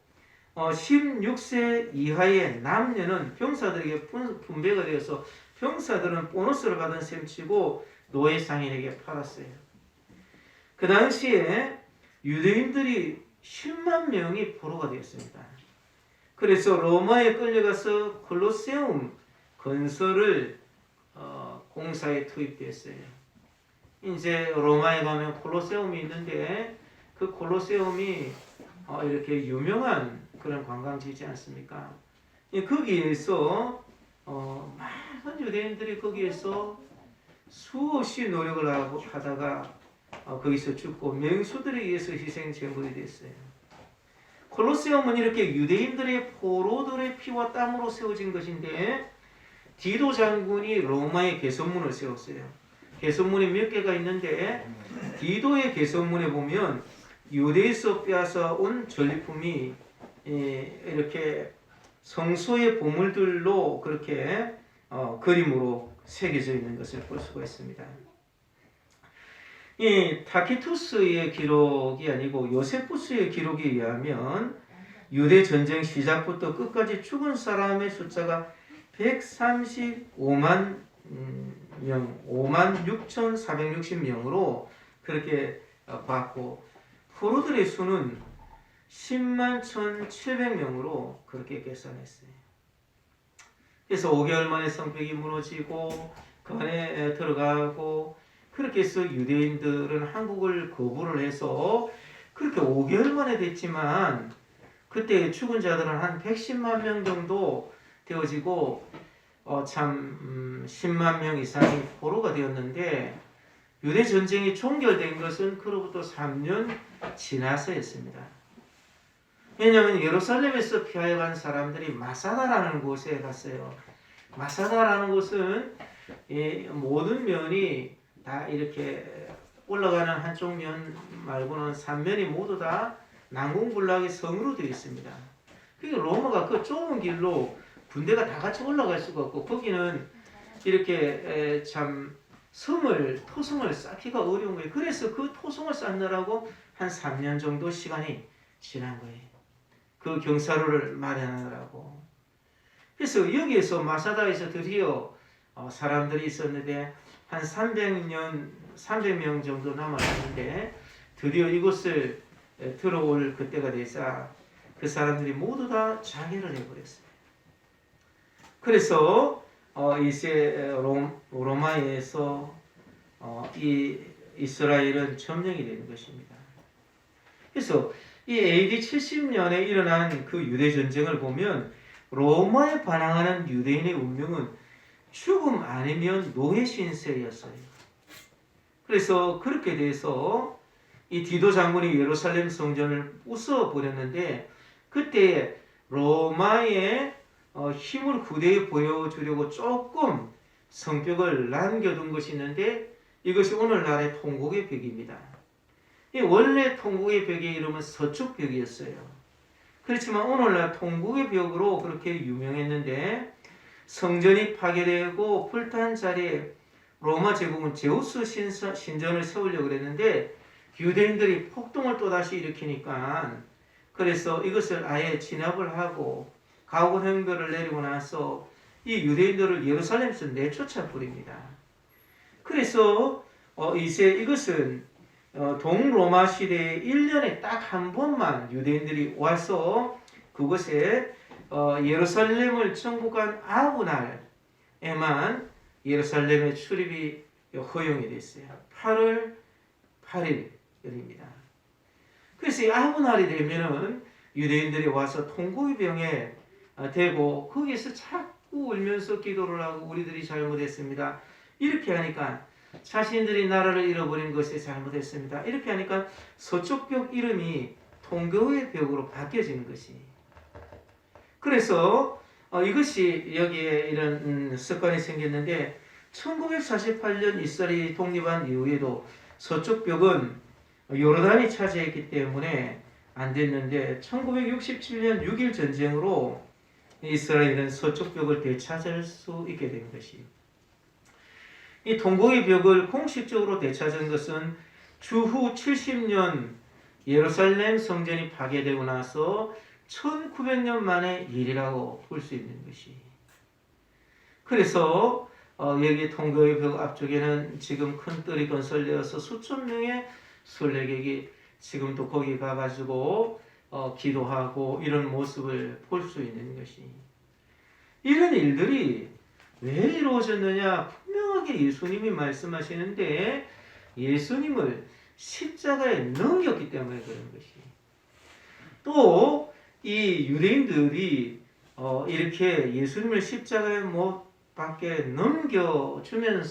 16세 이하의 남녀는 병사들에게 분배가 되어서 병사들은 보너스를 받은 셈치고 노예 상인에게 팔았어요. 그 당시에 유대인들이 10만 명이 포로가 되었습니다. 그래서 로마에 끌려가서 콜로세움 건설을 공사에 투입됐어요. 이제 로마에 가면 콜로세움이 있는데, 그 콜로세움이 이렇게 유명한 그런 관광지지 않습니까? 거기에서 많은 유대인들이 거기에서 수없이 노력을 하다가 거기서 죽고 맹수들에 의해서 희생 제물이 됐어요. 콜로세움은 이렇게 유대인들의 포로들의 피와 땀으로 세워진 것인데, 디도 장군이 로마의 개선문을 세웠어요. 개선문이 몇 개가 있는데, 디도의 개선문에 보면 유대에서 빼앗아 온 전리품이 이렇게 성소의 보물들로 그렇게 그림으로 새겨져 있는 것을 볼 수가 있습니다. 이 타키투스의 기록이 아니고 요세푸스의 기록에 의하면 유대 전쟁 시작부터 끝까지 죽은 사람의 숫자가 135만 명, 56,460명으로 그렇게 봤고, 포로들의 수는 10만 1,700명으로 그렇게 계산했어요. 그래서 5개월 만에 성벽이 무너지고 그 안에 들어가고, 그렇게 해서 유대인들은 한국을 거부를 해서 그렇게 5개월 만에 됐지만, 그때 죽은 자들은 한 110만 명 정도 되어지고 10만 명 이상이 포로가 되었는데, 유대 전쟁이 종결된 것은 그로부터 3년 지나서였습니다. 왜냐하면 예루살렘에서 피하여 간 사람들이 마사다라는 곳에 갔어요. 마사다라는 곳은 모든 면이 다 이렇게 올라가는 한쪽 면 말고는 3면이 모두 다 난공불락의 성으로 되어 있습니다. 그러니까 로마가 그 좁은 길로 군대가 다 같이 올라갈 수가 없고, 거기는 이렇게 참 토성을 쌓기가 어려운 거예요. 그래서 그 토성을 쌓느라고 한 3년 정도 시간이 지난 거예요. 그 경사로를 마련하느라고. 그래서 여기에서 마사다에서 드디어 사람들이 있었는데 한 300명 정도 남았는데, 드디어 이곳을 들어올 그때가 되자 그 사람들이 모두 다 자결을 해버렸어요. 그래서 이제 로마에서 이 이스라엘은 점령이 되는 것입니다. 그래서 이 AD 70년에 일어난 그 유대 전쟁을 보면 로마에 반항하는 유대인의 운명은 죽음 아니면 노예 신세였어요. 그래서 그렇게 돼서 이 디도 장군이 예루살렘 성전을 부숴버렸는데, 그때 로마의 힘을 그대로 보여주려고 조금 성벽을 남겨둔 것이 있는데, 이것이 오늘날의 통곡의 벽입니다. 이 원래 통곡의 벽의 이름은 서쪽 벽이었어요. 그렇지만 오늘날 통곡의 벽으로 그렇게 유명했는데 성전이 파괴되고 불탄 자리에 로마 제국은 제우스 신전을 세우려고 그랬는데 유대인들이 폭동을 또다시 일으키니까 그래서 이것을 아예 진압을 하고 가옥 형벌을 내리고 나서 이 유대인들을 예루살렘에서 내쫓아 버립니다. 그래서 이제 이것은 동로마 시대에 1년에 딱 한 번만 유대인들이 와서 그곳에 예루살렘을 정복한 아브날에만 예루살렘의 출입이 허용이 됐어요. 8월 8일입니다. 그래서 이 아브날이 되면은 유대인들이 와서 통곡의 병에 되고 거기에서 자꾸 울면서 기도를 하고 우리들이 잘못했습니다. 이렇게 하니까 자신들이 나라를 잃어버린 것이 잘못했습니다. 이렇게 하니까 서쪽 벽 이름이 통곡의 벽으로 바뀌어지는 것이. 그래서 이것이 여기에 이런 습관이 생겼는데 1948년 이스라엘이 독립한 이후에도 서쪽 벽은 요르단이 차지했기 때문에 안 됐는데 1967년 6.1 전쟁으로 이스라엘은 서쪽 벽을 되찾을 수 있게 된 것이. 이 통곡의 벽을 공식적으로 되찾은 것은 주후 70년 예루살렘 성전이 파괴되고 나서 1900년 만의 일이라고 볼 수 있는 것이. 그래서 여기 통곡의 벽 앞쪽에는 지금 큰 뜰이 건설되어서 수천 명의 순례객이 지금도 거기 가가지고 기도하고 이런 모습을 볼 수 있는 것이. 이런 일들이 왜 이루어졌느냐? 분명하게 예수님이 말씀하시는데 예수님을 십자가에 넘겼기 때문에 그런 것이. 또 이 유대인들이 이렇게 예수님을 십자가에 못 박게 넘겨주면서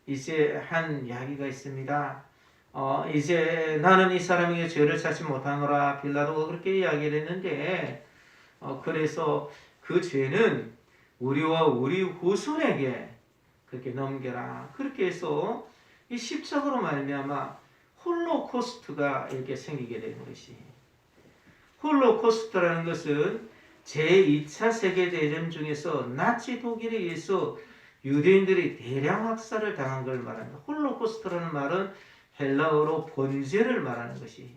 이제 한 이야기가 있습니다. 이제 나는 이 사람에게 죄를 찾지 못하노라. 빌라도가 그렇게 이야기를 했는데 그래서 그 죄는 우리와 우리 후손에게 그렇게 넘겨라. 그렇게 해서 이 십자가로 말미암아 홀로코스트가 이렇게 생기게 된 것이. 홀로코스트라는 것은 제2차 세계대전 중에서 나치 독일에 의해서 유대인들이 대량 학살을 당한 걸 말합니다. 홀로코스트라는 말은 헬라어로 번제를 말하는 것이.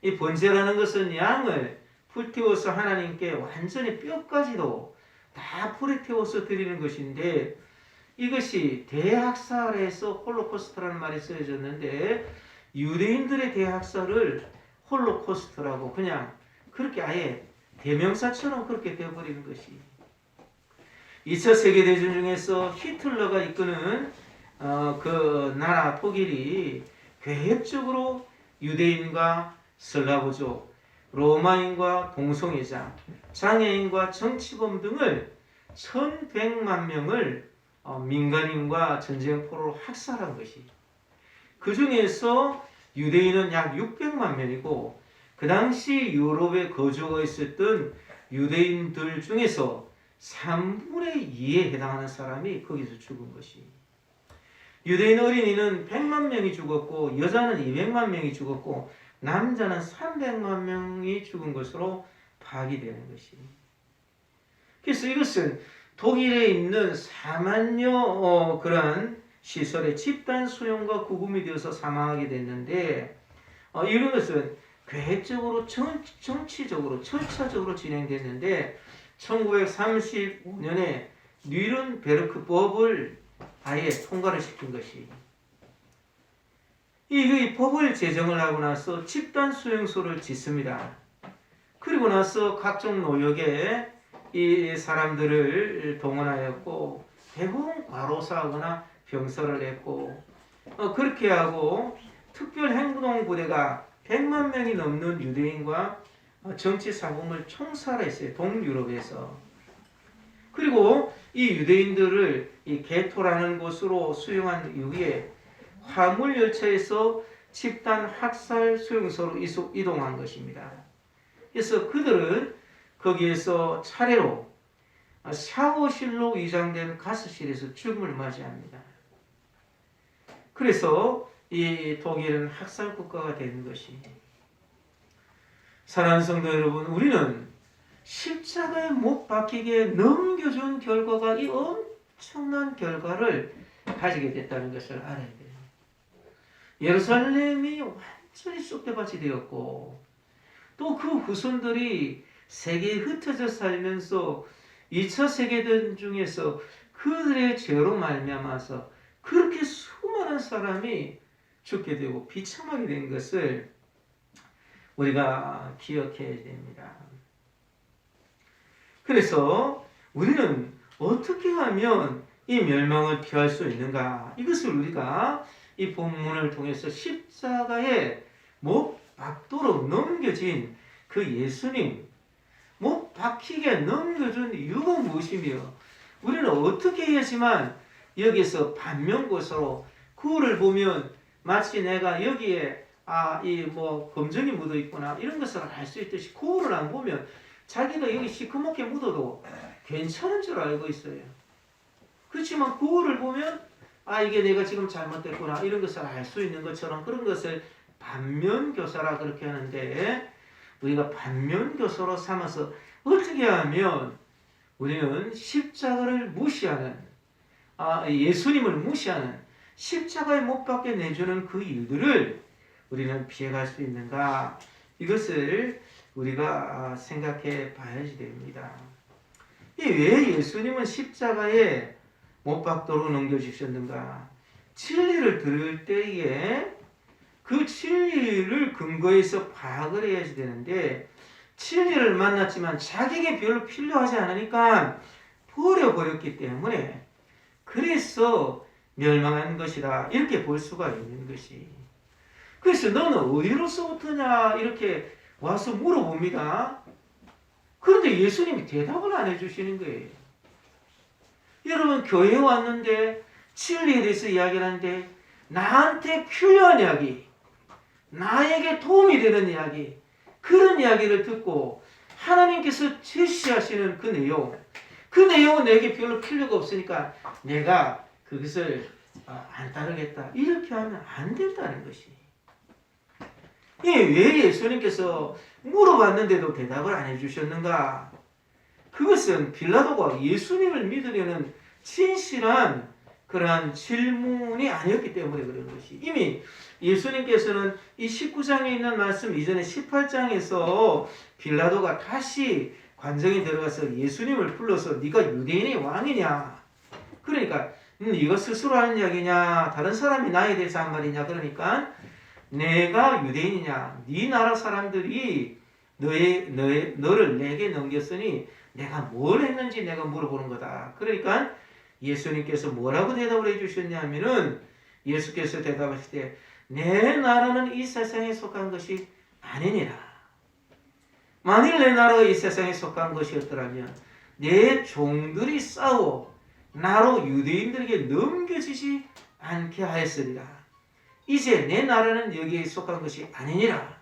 이 번제라는 것은 양을 불태워서 하나님께 완전히 뼈까지도 다 불에 태워서 드리는 것인데 이것이 대학살에서 홀로코스트라는 말이 쓰여졌는데 유대인들의 대학살을 홀로코스트라고 그냥 그렇게 아예 대명사처럼 그렇게 되어버리는 것이. 2차 세계대전 중에서 히틀러가 이끄는 그 나라 독일이 계획적으로 유대인과 슬라브족, 로마인과 동성애자, 장애인과 정치범 등을 1100만 명을 민간인과 전쟁포로로 학살한 것이. 그 중에서 유대인은 약 600만 명이고 그 당시 유럽에 거주하고 있었던 유대인들 중에서 3분의 2에 해당하는 사람이 거기서 죽은 것이. 유대인 어린이는 100만 명이 죽었고 여자는 200만 명이 죽었고 남자는 300만 명이 죽은 것으로 파악이 되는 것이. 그래서 이것은 독일에 있는 4만여 그러한 시설의 집단 수용과 구금이 되어서 사망하게 됐는데 이런 것은 계획적으로 정치적으로 절차적으로 진행됐는데 1935년에 뉘른베르크법을 아예 통과를 시킨 것이. 이 법을 제정을 하고 나서 집단 수용소를 짓습니다. 그리고 나서 각종 노역에 이 사람들을 동원하였고 대부분 과로사하거나 병사를 했고 그렇게 하고 특별행동부대가 100만 명이 넘는 유대인과 정치 사범을 총살했어요. 동유럽에서. 그리고 이 유대인들을 이 게토라는 곳으로 수용한 이후에 화물열차에서 집단 학살 수용소로 이동한 것입니다. 그래서 그들은 거기에서 차례로 샤워실로 위장된 가스실에서 죽음을 맞이합니다. 그래서 이 독일은 학살 국가가 되는 것이. 사랑하는 성도 여러분, 우리는 십자가에 못 박히게 넘겨준 결과가 이 엄청난 결과를 가지게 됐다는 것을 알아야 돼요. 예루살렘이 완전히 쑥대밭이 되었고 또 그 후손들이 세계에 흩어져 살면서 2차 세계대전 중에서 그들의 죄로 말미암아서 그렇게 수많은 사람이 죽게 되고 비참하게 된 것을 우리가 기억해야 됩니다. 그래서 우리는 어떻게 하면 이 멸망을 피할 수 있는가? 이것을 우리가 이 본문을 통해서 십자가에 못 박도록 넘겨진 그 예수님, 못 박히게 넘겨준 이유가 무엇이며 우리는 어떻게 해야지만 여기서 반면교사로 그거를 보면 마치 내가 여기에 이 검정이 묻어 있구나 이런 것을 알 수 있듯이 그거를 안 보면 자기가 여기 시커멓게 묻어도 괜찮은 줄 알고 있어요. 그렇지만 그거를 보면 이게 내가 지금 잘못됐구나 이런 것을 알 수 있는 것처럼 그런 것을 반면교사라 그렇게 하는데 우리가 반면교사로 삼아서 어떻게 하면 우리는 십자가를 무시하는 예수님을 무시하는 십자가에 못 박게 내주는 그 일들을 우리는 피해갈 수 있는가? 이것을 우리가 생각해 봐야지 됩니다. 왜 예수님은 십자가에 못 박도록 넘겨주셨는가? 진리를 들을 때에 그 진리를 근거해서 파악을 해야지 되는데 진리를 만났지만 자기에게 별로 필요하지 않으니까 버려버렸기 때문에 그래서 멸망한 것이다 이렇게 볼 수가 있는 것이. 그래서 너는 어디로서부터냐 이렇게 와서 물어봅니다. 그런데 예수님이 대답을 안 해주시는 거예요. 여러분 교회에 왔는데 진리에 대해서 이야기를 하는데 나한테 필요한 이야기, 나에게 도움이 되는 이야기, 그런 이야기를 듣고 하나님께서 제시하시는 그 내용은 내게 별로 필요가 없으니까 내가 그것을 안 따르겠다 이렇게 하면 안 된다는 것이. 왜 예수님께서 물어봤는데도 대답을 안 해주셨는가? 그것은 빌라도가 예수님을 믿으려는 진실한 그러한 질문이 아니었기 때문에 그런 것이. 이미 예수님께서는 이 19장에 있는 말씀 이전에 18장에서 빌라도가 다시 관정에 들어가서 예수님을 불러서 네가 유대인의 왕이냐? 그러니까 네가 스스로 하는 이야기냐? 다른 사람이 나에 대해서 한 말이냐? 그러니까 내가 유대인이냐? 네 나라 사람들이 너를 내게 넘겼으니 내가 뭘 했는지 내가 물어보는 거다. 그러니까 예수님께서 뭐라고 대답을 해주셨냐면은 예수께서 대답하실 때 내 나라는 이 세상에 속한 것이 아니니라. 만일 내 나라가 이 세상에 속한 것이었더라면 내 종들이 싸워 나로 유대인들에게 넘겨지지 않게 하였으리라. 이제 내 나라는 여기에 속한 것이 아니니라.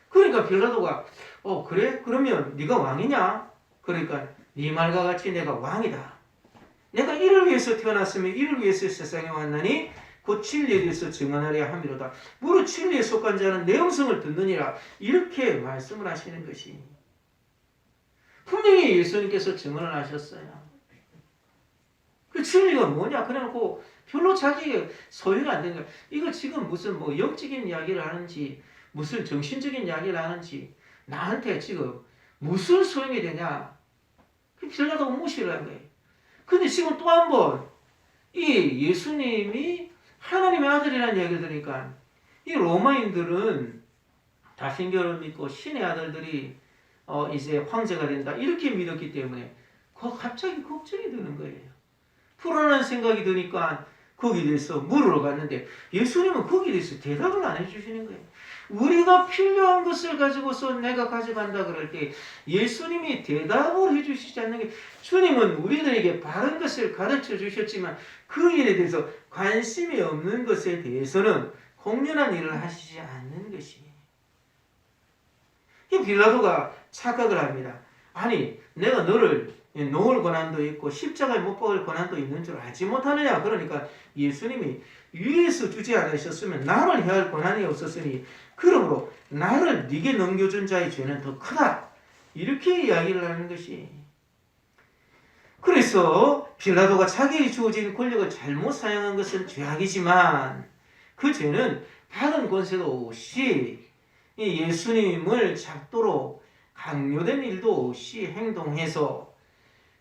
그러니까 빌라도가 그래? 그러면 네가 왕이냐? 그러니까 네 말과 같이 내가 왕이다. 내가 이를 위해서 태어났으면 이를 위해서 세상에 왔나니 곧 진리에 대해서 증언하려 함이로다. 무릇 진리에 속한 자는 내 음성을 듣느니라. 이렇게 말씀을 하시는 것이. 분명히 예수님께서 증언을 하셨어요. 그 진리가 뭐냐? 그래놓고 별로 자기가 소유가 안 되는 거야. 이거 지금 무슨 영적인 이야기를 하는지 무슨 정신적인 이야기를 하는지 나한테 지금 무슨 소용이 되냐? 그 빌라도가 무시를 한 거예요. 근데 지금 또 한 번 이 예수님이 하나님의 아들이라는 이야기를 들으니까 이 로마인들은 다신교를 믿고 신의 아들들이 이제 황제가 된다 이렇게 믿었기 때문에 갑자기 걱정이 드는 거예요. 불안한 생각이 드니까 거기에 대해서 물으러 갔는데 예수님은 거기에 대해서 대답을 안 해주시는 거예요. 우리가 필요한 것을 가지고서 내가 가져간다 그럴 때 예수님이 대답을 해주시지 않는 게 주님은 우리들에게 바른 것을 가르쳐 주셨지만 그 일에 대해서 관심이 없는 것에 대해서는 공연한 일을 하시지 않는 것이. 이 빌라도가 착각을 합니다. 아니 내가 너를 놓을 권한도 있고 십자가에 못 박을 권한도 있는 줄 알지 못하느냐. 그러니까 예수님이 위에서 주지 않으셨으면 나를 해할 권한이 없었으니 그러므로 나를 네게 넘겨준 자의 죄는 더 크다. 이렇게 이야기를 하는 것이. 그래서 빌라도가 자기에게 주어진 권력을 잘못 사용한 것은 죄악이지만 그 죄는 받은 권세도 없이 예수님을 잡도록 강요된 일도 없이 행동해서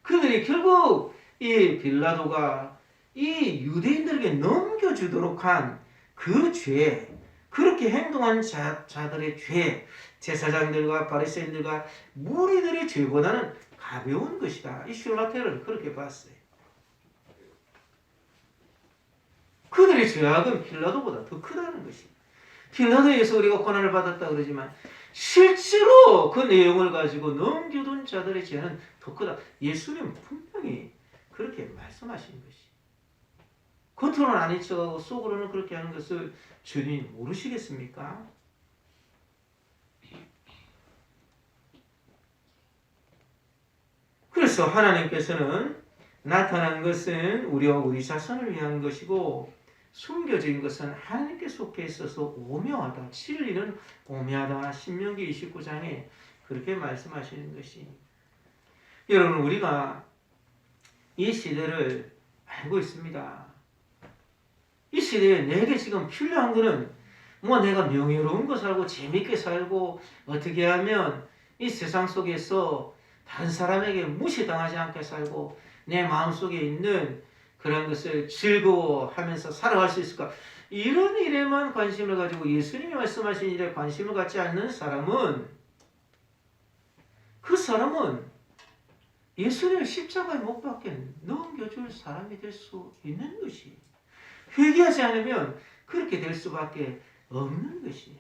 그들이 결국 이 빌라도가 이 유대인들에게 넘겨주도록 한 그 죄, 그렇게 행동한 자들의 죄, 제사장들과 바리새인들과 무리들의 죄보다는 가벼운 것이다. 이 슐라테르는 그렇게 봤어요. 그들의 죄악은 빌라도보다 더 크다는 것입니다. 빌라도에서 우리가 고난을 받았다 그러지만 실제로 그 내용을 가지고 넘겨둔 자들의 죄는 더 크다. 예수님은 분명히 그렇게 말씀하신 것이. 겉으로는 아닌 척하고 속으로는 그렇게 하는 것을 주님 모르시겠습니까? 그래서 하나님께서는 나타난 것은 우리와 우리 자손을 위한 것이고 숨겨진 것은 하나님께 속해 있어서 오묘하다. 진리는 오묘하다. 신명기 29장에 그렇게 말씀하시는 것이. 여러분, 우리가 이 시대를 알고 있습니다. 이 시대에 내게 지금 필요한 거는 뭐 내가 명예로운 거 살고 재밌게 살고 어떻게 하면 이 세상 속에서 다른 사람에게 무시당하지 않게 살고 내 마음속에 있는 그런 것을 즐거워하면서 살아갈 수 있을까? 이런 일에만 관심을 가지고 예수님이 말씀하신 일에 관심을 갖지 않는 사람은 그 사람은 예수님을 십자가에 못 박게 넘겨줄 사람이 될 수 있는 것이. 회개하지 않으면 그렇게 될 수밖에 없는 것이.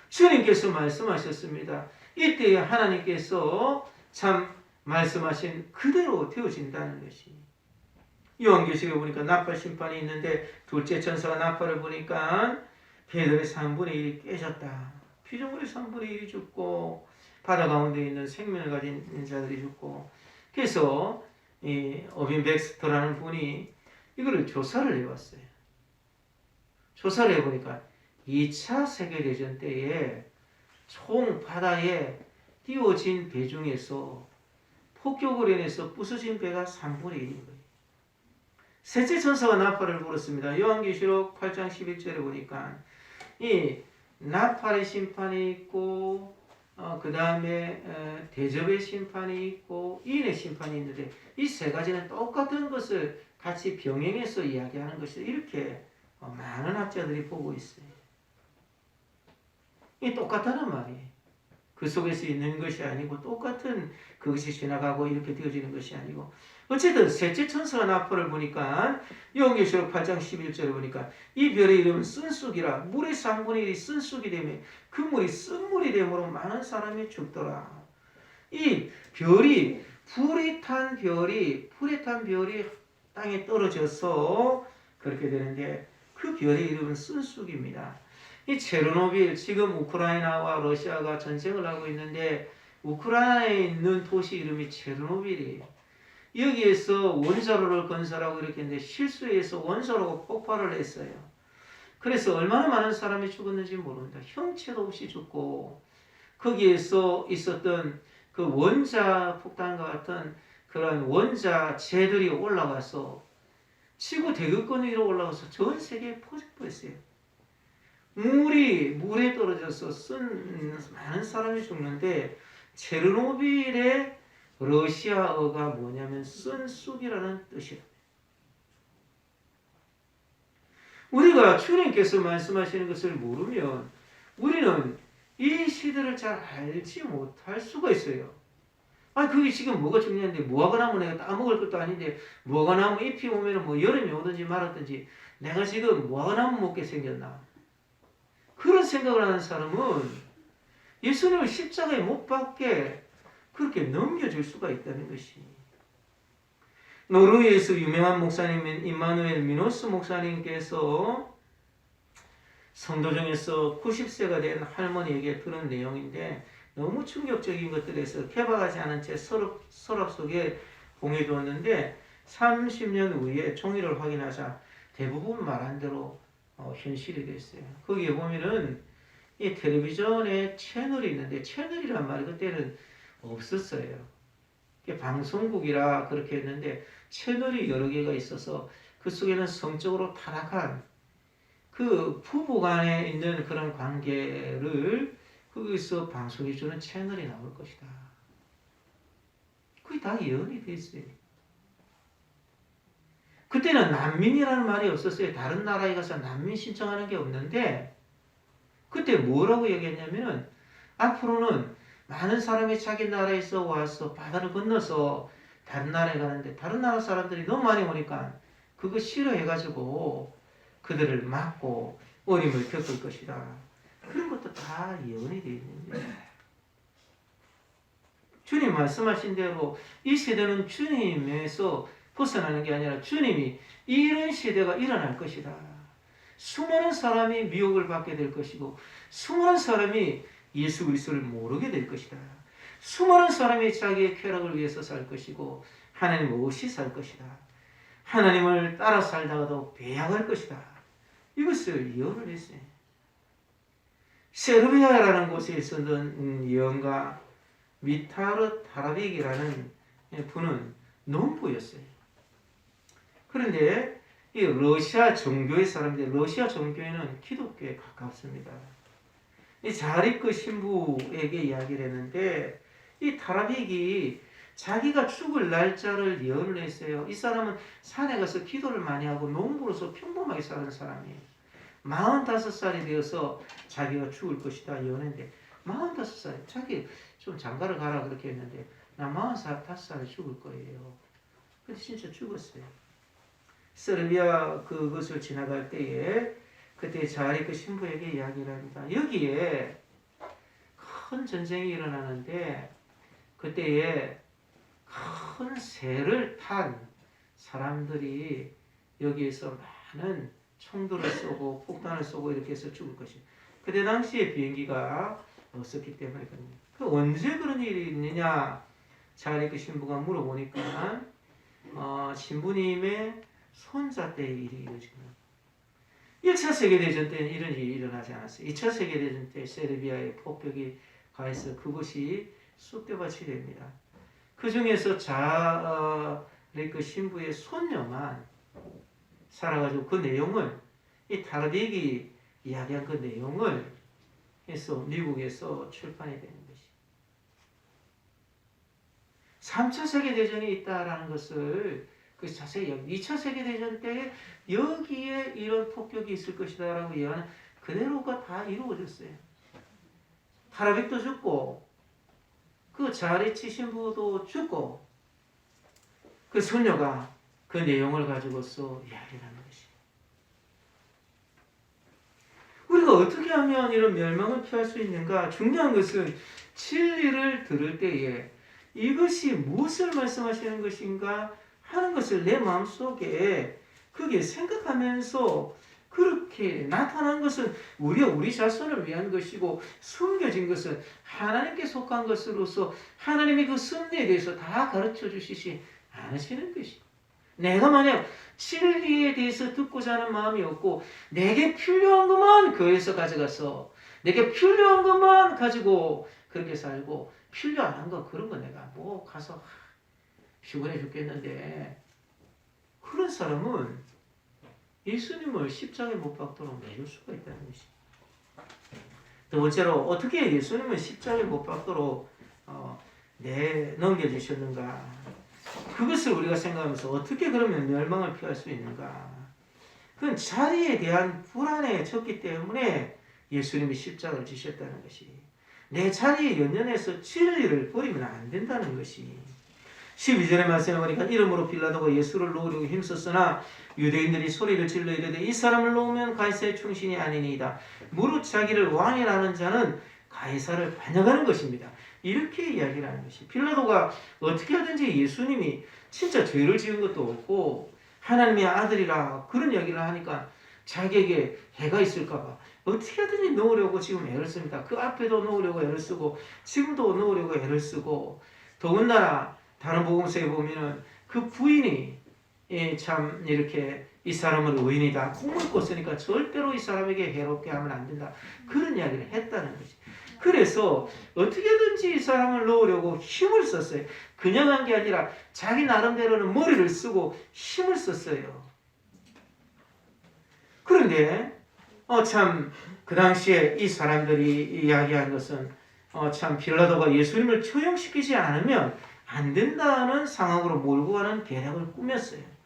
주님께서 말씀하셨습니다. 이때에 하나님께서 참 말씀하신 그대로 되어진다는 것이. 요한계시록에 보니까 나팔 심판이 있는데 둘째 천사가 나팔을 보니까 배들의 3분의 1이 깨졌다. 피조물의 3분의 1이 죽고 바다 가운데 있는 생명을 가진 자들이 죽고. 그래서 이 어빈 백스터라는 분이 이거를 조사를 해봤어요. 조사를 해보니까 2차 세계대전 때에 총 바다에 띄워진 배 중에서 폭격으로 인해서 부서진 배가 3분의 1인 거예요. 셋째 천사가 나팔을 불었습니다. 요한계시록 8장 11절에 보니까 이 나팔의 심판이 있고 그 다음에 대접의 심판이 있고 이인의 심판이 있는데 이 세 가지는 똑같은 것을 같이 병행해서 이야기하는 것이 이렇게 많은 학자들이 보고 있어요. 이 똑같다는 말이 그 속에서 있는 것이 아니고 똑같은 그것이 지나가고 이렇게 되어지는 것이 아니고 어쨌든 셋째 천사가 나팔을 보니까 요한계시록 8장 11절에 보니까 이 별의 이름은 쓴쑥이라. 물의 3분의 1이 쓴쑥이 되며 그 물이 쓴물이 되므로 많은 사람이 죽더라. 이 별이 불에 탄 별이 땅에 떨어져서 그렇게 되는데 그 별의 이름은 쓴쑥입니다. 이 체르노빌, 지금 우크라이나와 러시아가 전쟁을 하고 있는데 우크라이나에 있는 도시 이름이 체르노빌이에요. 여기에서 원자로를 건설하고 이렇게 했는데 실수해서 원자로가 폭발을 했어요. 그래서 얼마나 많은 사람이 죽었는지 모릅니다. 형체도 없이 죽고 거기에서 있었던 그 원자 폭탄과 같은 그런 원자재들이 올라가서 지구 대극권 위로 올라가서 전 세계에 퍼져버렸어요. 물에 떨어져서 많은 사람이 죽는데 체르노빌의 러시아어가 뭐냐면 쓴쑥이라는 뜻이에요. 우리가 주님께서 말씀하시는 것을 모르면 우리는 이 시대를 잘 알지 못할 수가 있어요. 그게 지금 뭐가 중요한데 무화과 나무 내가 따먹을 것도 아닌데 무화과 나무 잎이 오면 뭐 여름이 오든지 말았든지 내가 지금 무화과 나무 먹게 생겼나? 그런 생각을 하는 사람은 예수님을 십자가에 못 박게 그렇게 넘겨줄 수가 있다는 것이. 노르웨이에서 유명한 목사님인 임마누엘 미노스 목사님께서 성도 중에서 90세가 된 할머니에게 들은 내용인데 너무 충격적인 것들에서 개방하지 않은 채 서랍 속에 봉해두었는데 30년 후에 종이를 확인하자 대부분 말한 대로 현실이 됐어요. 거기에 보면은 이 텔레비전에 채널이 있는데 채널이란 말이 그때는 없었어요. 방송국이라 그렇게 했는데 채널이 여러 개가 있어서 그 속에는 성적으로 타락한 그 부부 간에 있는 그런 관계를 거기서 방송해주는 채널이 나올 것이다. 그게 다 예언이 됐어요. 그때는 난민이라는 말이 없었어요. 다른 나라에 가서 난민 신청하는 게 없는데 그때 뭐라고 얘기했냐면은 앞으로는 많은 사람이 자기 나라에서 와서 바다를 건너서 다른 나라에 가는데 다른 나라 사람들이 너무 많이 오니까 그거 싫어해가지고 그들을 막고 어림을 겪을 것이다. 그런 것도 다 예언이 되어 있는 거예요. 주님 말씀하신 대로 이 세대는 주님에서 벗어나는 게 아니라 주님이 이런 시대가 일어날 것이다. 수많은 사람이 미혹을 받게 될 것이고 수많은 사람이 예수 그리스도를 모르게 될 것이다. 수많은 사람이 자기의 쾌락을 위해서 살 것이고 하나님 없이 살 것이다. 하나님을 따라 살다가도 배양할 것이다. 이것을 예언을 했어요. 세르비아라는 곳에 있었던 예언가 미타르 타라빅이라는 분은 농부였어요. 그런데 이 러시아 정교의 사람들, 러시아 정교회는 기독교에 가깝습니다. 이 자리크 신부에게 이야기를 했는데 이 타라빅이 자기가 죽을 날짜를 예언을 했어요. 이 사람은 산에 가서 기도를 많이 하고 농부로서 평범하게 사는 사람이에요. 45살이 되어서 자기가 죽을 것이다 예언했는데 45살 자기 좀 장가를 가라 그렇게 했는데 나 45살에 죽을 거예요. 근데 진짜 죽었어요. 세르비아 그것을 지나갈 때에 그때 자리크 신부에게 이야기를 합니다. 여기에 큰 전쟁이 일어나는데 그때에 큰 새를 탄 사람들이 여기에서 많은 총들을 쏘고 폭탄을 쏘고 이렇게 해서 죽을 것이에요. 그때 당시에 비행기가 없었기 때문에 그 언제 그런 일이 있느냐 자리크 신부가 물어보니까 신부님의 손자 때의 일이 이루어집니다. 1차 세계대전 때는 이런 일이 일어나지 않았어요. 2차 세계대전 때 세르비아의 폭격이 가해서 그것이 쑥대밭이 됩니다. 그 중에서 자리크 신부의 손녀만 살아가지고 그 내용을 이 타르빅이 이야기한 그 내용을 해서 미국에서 출판이 되는 것이 3차 세계대전이 있다라는 것을 그 자세히 2차 세계대전 때 여기에 이런 폭격이 있을 것이다 라고 예언은 그대로가 다 이루어졌어요. 타라빅도 죽고 그 자리치 신부도 죽고 그 손녀가 그 내용을 가지고서 이야기를 하는 것이 우리가 어떻게 하면 이런 멸망을 피할 수 있는가? 중요한 것은 진리를 들을 때에 이것이 무엇을 말씀하시는 것인가 하는 것을 내 마음속에 그게 생각하면서 그렇게 나타난 것은 우리 자손을 위한 것이고 숨겨진 것은 하나님께 속한 것으로서 하나님이 그 섭리에 대해서 다 가르쳐 주시지 않으시는 것이 내가 만약 진리에 대해서 듣고자 하는 마음이 없고 내게 필요한 것만 교회에서 가져가서 내게 필요한 것만 가지고 그렇게 살고 필요 안 한 거 그런 거 내가 뭐 가서 피곤해 죽겠는데 그런 사람은 예수님을 십자가에 못 박도록 내줄 수가 있다는 것이. 두 번째로 어떻게 예수님을 십자가에 못 박도록 넘겨주셨는가. 그것을 우리가 생각하면서 어떻게 그러면 멸망을 피할 수 있는가. 그건 자리에 대한 불안에 졌기 때문에 예수님이 십자가를 지셨다는 것이. 내 자리에 연연해서 진리를 버리면 안 된다는 것이. 12절의 말씀에 보니까 이름으로 빌라도가 예수를 놓으려고 힘썼으나 유대인들이 소리를 질러 이르되 이 사람을 놓으면 가이사의 충신이 아니니이다. 무릇 자기를 왕이라는 자는 가이사를 반역하는 것입니다. 이렇게 이야기를 하는 것이. 빌라도가 어떻게 하든지 예수님이 진짜 죄를 지은 것도 없고 하나님의 아들이라 그런 이야기를 하니까 자기에게 해가 있을까 봐 어떻게 하든지 넣으려고 지금 애를 씁니다. 그 앞에도 넣으려고 애를 쓰고 지금도 넣으려고 애를 쓰고 더군다나 다른 복음서에 보면은 그 부인이 참 이렇게 이 사람은 의인이다. 꿈을 꿨으니까 절대로 이 사람에게 해롭게 하면 안 된다. 그런 이야기를 했다는 거지. 그래서 어떻게든지 이 사람을 넣으려고 힘을 썼어요. 그냥 한 게 아니라 자기 나름대로는 머리를 쓰고 힘을 썼어요. 그런데 참 그 당시에 이 사람들이 이야기한 것은 참 빌라도가 예수님을 처형시키지 않으면 안 된다는 상황으로 몰고 가는 계략을 꾸몄어요.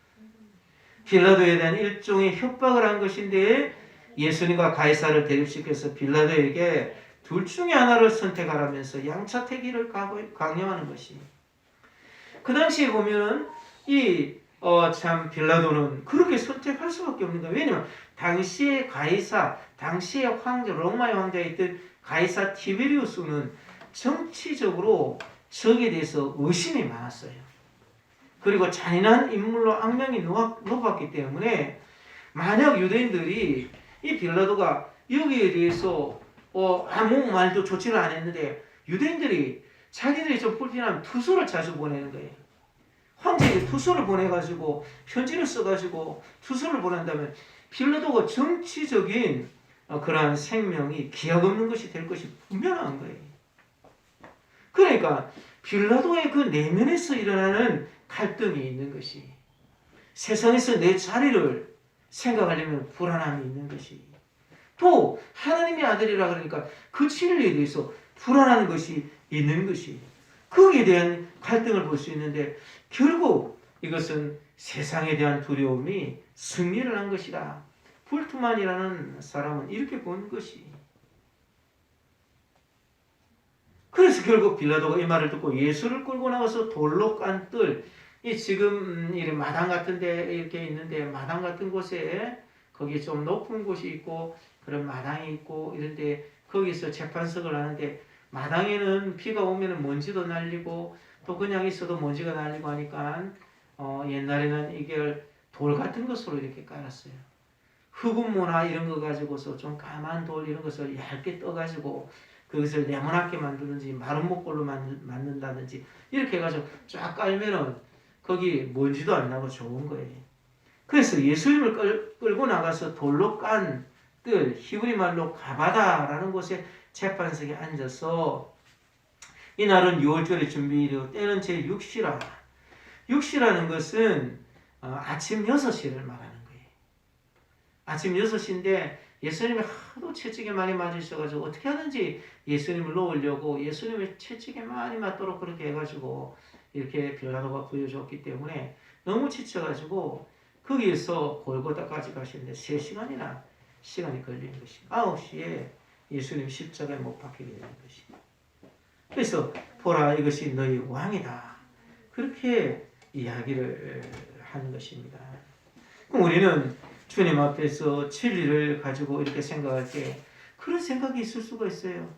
빌라도에 대한 일종의 협박을 한 것인데 예수님과 가이사를 대립시켜서 빌라도에게 둘 중에 하나를 선택하라면서 양차택일을 강요하는 것이. 그 당시에 보면 참 빌라도는 그렇게 선택할 수밖에 없는 거예요. 왜냐하면 당시의 가이사, 당시의 황제, 로마의 황제에 있던 가이사 티베리우스는 정치적으로 적에 대해서 의심이 많았어요. 그리고 잔인한 인물로 악명이 높았기 때문에 만약 유대인들이 이 빌라도가 여기에 대해서 아무 말도 조치를 안 했는데 유대인들이 자기들이 좀 불편하면 투수를 자주 보내는 거예요. 황제에게 투수를 보내가지고 편지를 써가지고 투수를 보낸다면 빌라도가 정치적인 그러한 생명이 기약 없는 것이 될 것이 분명한 거예요. 그러니까 빌라도의 그 내면에서 일어나는 갈등이 있는 것이 세상에서 내 자리를 생각하려면 불안함이 있는 것이 또 하나님의 아들이라 그러니까 그 진리에 대해서 불안한 것이 있는 것이 거기에 대한 갈등을 볼 수 있는데 결국 이것은 세상에 대한 두려움이 승리를 한 것이다. 불트만이라는 사람은 이렇게 본 것이. 그래서 결국 빌라도가 이 말을 듣고 예수를 끌고 나와서 돌로 깐 뜰, 이 지금 이 마당 같은 데 이렇게 있는데 마당 같은 곳에 거기 좀 높은 곳이 있고 그런 마당이 있고 이런데 거기서 재판석을 하는데 마당에는 비가 오면 먼지도 날리고 또 그냥 있어도 먼지가 날리고 하니까 옛날에는 이게 돌 같은 것으로 이렇게 깔았어요. 흑운모나 이런 거 가지고서 좀 까만 돌 이런 것을 얇게 떠가지고 그것을 네모나게 만드는지 마른 목골로 만든다든지 이렇게 해가지고 쫙 깔면은 거기 먼지도 안 나고 좋은 거예요. 그래서 예수님을 끌고 나가서 돌로 깐 뜰, 히브리 말로 가바다라는 곳에 재판석에 앉아서 이날은 6월절의 준비일이고 때는 제6시라. 6시라는 것은 아침 6시를 말하는 거예요. 아침 6시인데 예수님이 하도 채찍에 많이 맞으셔가지고 어떻게 하든지 예수님을 놓으려고 예수님을 채찍에 많이 맞도록 그렇게 해가지고 이렇게 빌라도가 보여줬기 때문에 너무 지쳐가지고 거기에서 골고다까지 가시는데 3시간이나 시간이 걸리는 것입니다. 9시에 예수님 십자가에 못 박히게 되는 것입니다. 그래서 보라 이것이 너희 왕이다. 그렇게 이야기를 하는 것입니다. 그럼 우리는 주님 앞에서 진리를 가지고 이렇게 생각할 때 그런 생각이 있을 수가 있어요.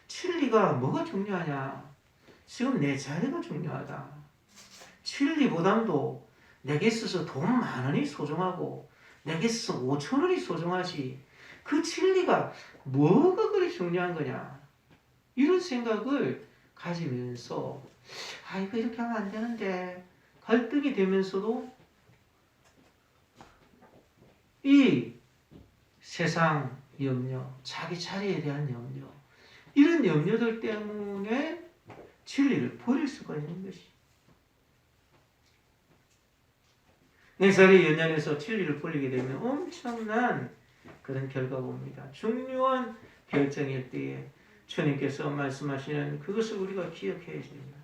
진리가 뭐가 중요하냐? 지금 내 자리가 중요하다. 진리보다도 내게 있어서 돈 10,000원이 소중하고 내게 있어서 5,000원이 소중하지. 그 진리가 뭐가 그리 중요한 거냐? 이런 생각을 가지면서 이거 이렇게 하면 안 되는데 갈등이 되면서도 이 세상 염려, 자기 자리에 대한 염려 이런 염려들 때문에 진리를 버릴 수가 있는 것이. 내 자리에 연연해서 진리를 버리게 되면 엄청난 그런 결과가 옵니다. 중요한 결정일 때에 주님께서 말씀하시는 그것을 우리가 기억해야 됩니다.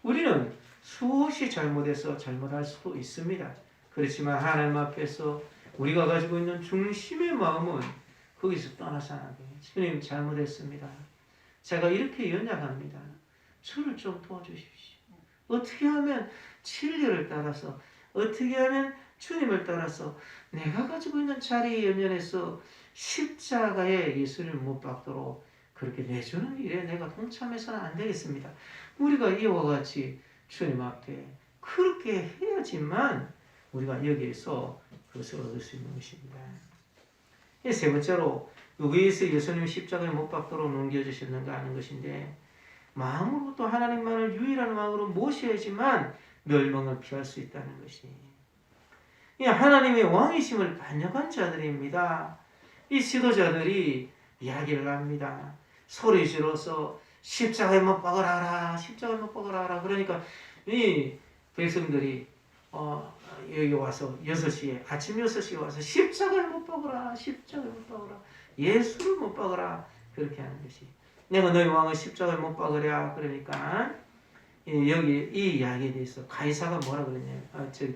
우리는 수없이 잘못해서 잘못할 수도 있습니다. 그렇지만 하나님 앞에서 우리가 가지고 있는 중심의 마음은 거기서 떠나서 안 돼요. 주님 잘못했습니다. 제가 이렇게 연약합니다. 저를 좀 도와주십시오. 어떻게 하면 진리를 따라서 어떻게 하면 주님을 따라서 내가 가지고 있는 자리에 연연해서 십자가에 예수를 못 박도록 그렇게 내주는 일에 내가 동참해서는 안 되겠습니다. 우리가 이와 같이 주님 앞에 그렇게 해야지만 우리가 여기에서 그것을 얻을 수 있는 것입니다. 세 번째로 위해서 예수님 십자가에 못 박도록 넘겨주셨는가 하는 것인데, 마음으로부터 하나님만을 유일한 왕으로 모셔야지만 멸망을 피할 수 있다는 것이, 이 하나님의 왕이심을 반역한 자들입니다. 이 지도자들이 이야기를 합니다. 소리 지르서 십자가에 못 박으라, 십자가에 못 박으라. 그러니까 이 백성들이 여기 와서 6시에, 아침 6시에 와서 십자가에 못 박으라, 십자가에 못 박으라, 예수를 못 박으라, 그렇게 하는 것이, 내가 너희 왕을 십자가에 못 박으랴. 그러니까 여기 이 이야기에 대해서 가이사가 뭐라 그랬냐면,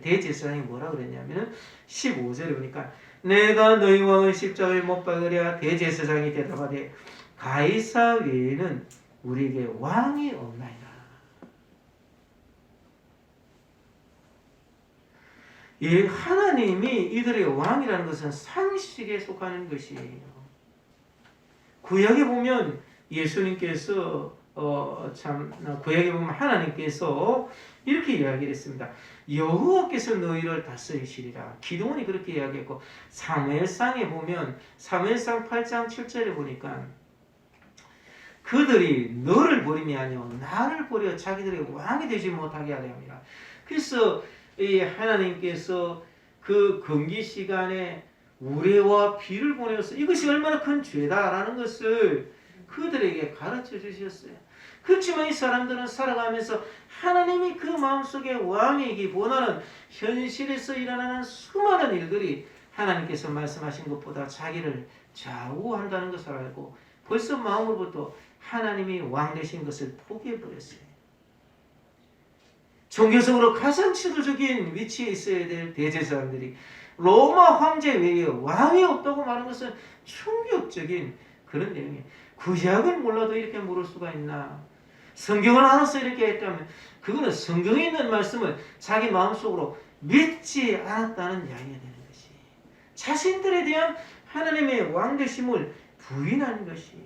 대제사장이 뭐라 그랬냐면 15절에 보니까, 내가 너희 왕을 십자가에 못 박으랴. 대제사장이 대답하되, 가이사 외에는 우리에게 왕이 없나이다. 이 하나님이 이들의 왕이라는 것은 상식에 속하는 것이에요. 구약에 보면 예수님께서 구약에 보면 하나님께서 이렇게 이야기를 했습니다. 여호와께서 너희를 다스리시리라. 기도원이 그렇게 이야기했고, 사무엘상에 보면 사무엘상 8장 7절에 보니까, 그들이 너를 버림이 아니오 나를 버려 자기들의 왕이 되지 못하게 하려 함이라. 그래서 이 하나님께서 그 금기 시간에 우레와 비를 보내서 이것이 얼마나 큰 죄다라는 것을 그들에게 가르쳐 주셨어요. 그렇지만 이 사람들은 살아가면서 하나님이 그 마음속에 왕이기보다는 현실에서 일어나는 수많은 일들이 하나님께서 말씀하신 것보다 자기를 좌우한다는 것을 알고 벌써 마음으로부터 하나님이 왕 되신 것을 포기해버렸어요. 종교적으로 가장 지도적인 위치에 있어야 될 대제사장들이 로마 황제 외에 왕이 없다고 말하는 것은 충격적인 그런 내용이에요. 구약을 몰라도 이렇게 물을 수가 있나? 성경을 알아서 이렇게 했다면 그거는 성경에 있는 말씀을 자기 마음속으로 믿지 않았다는 이야기가 되는 것이, 자신들에 대한 하나님의 왕되심을 부인하는 것이,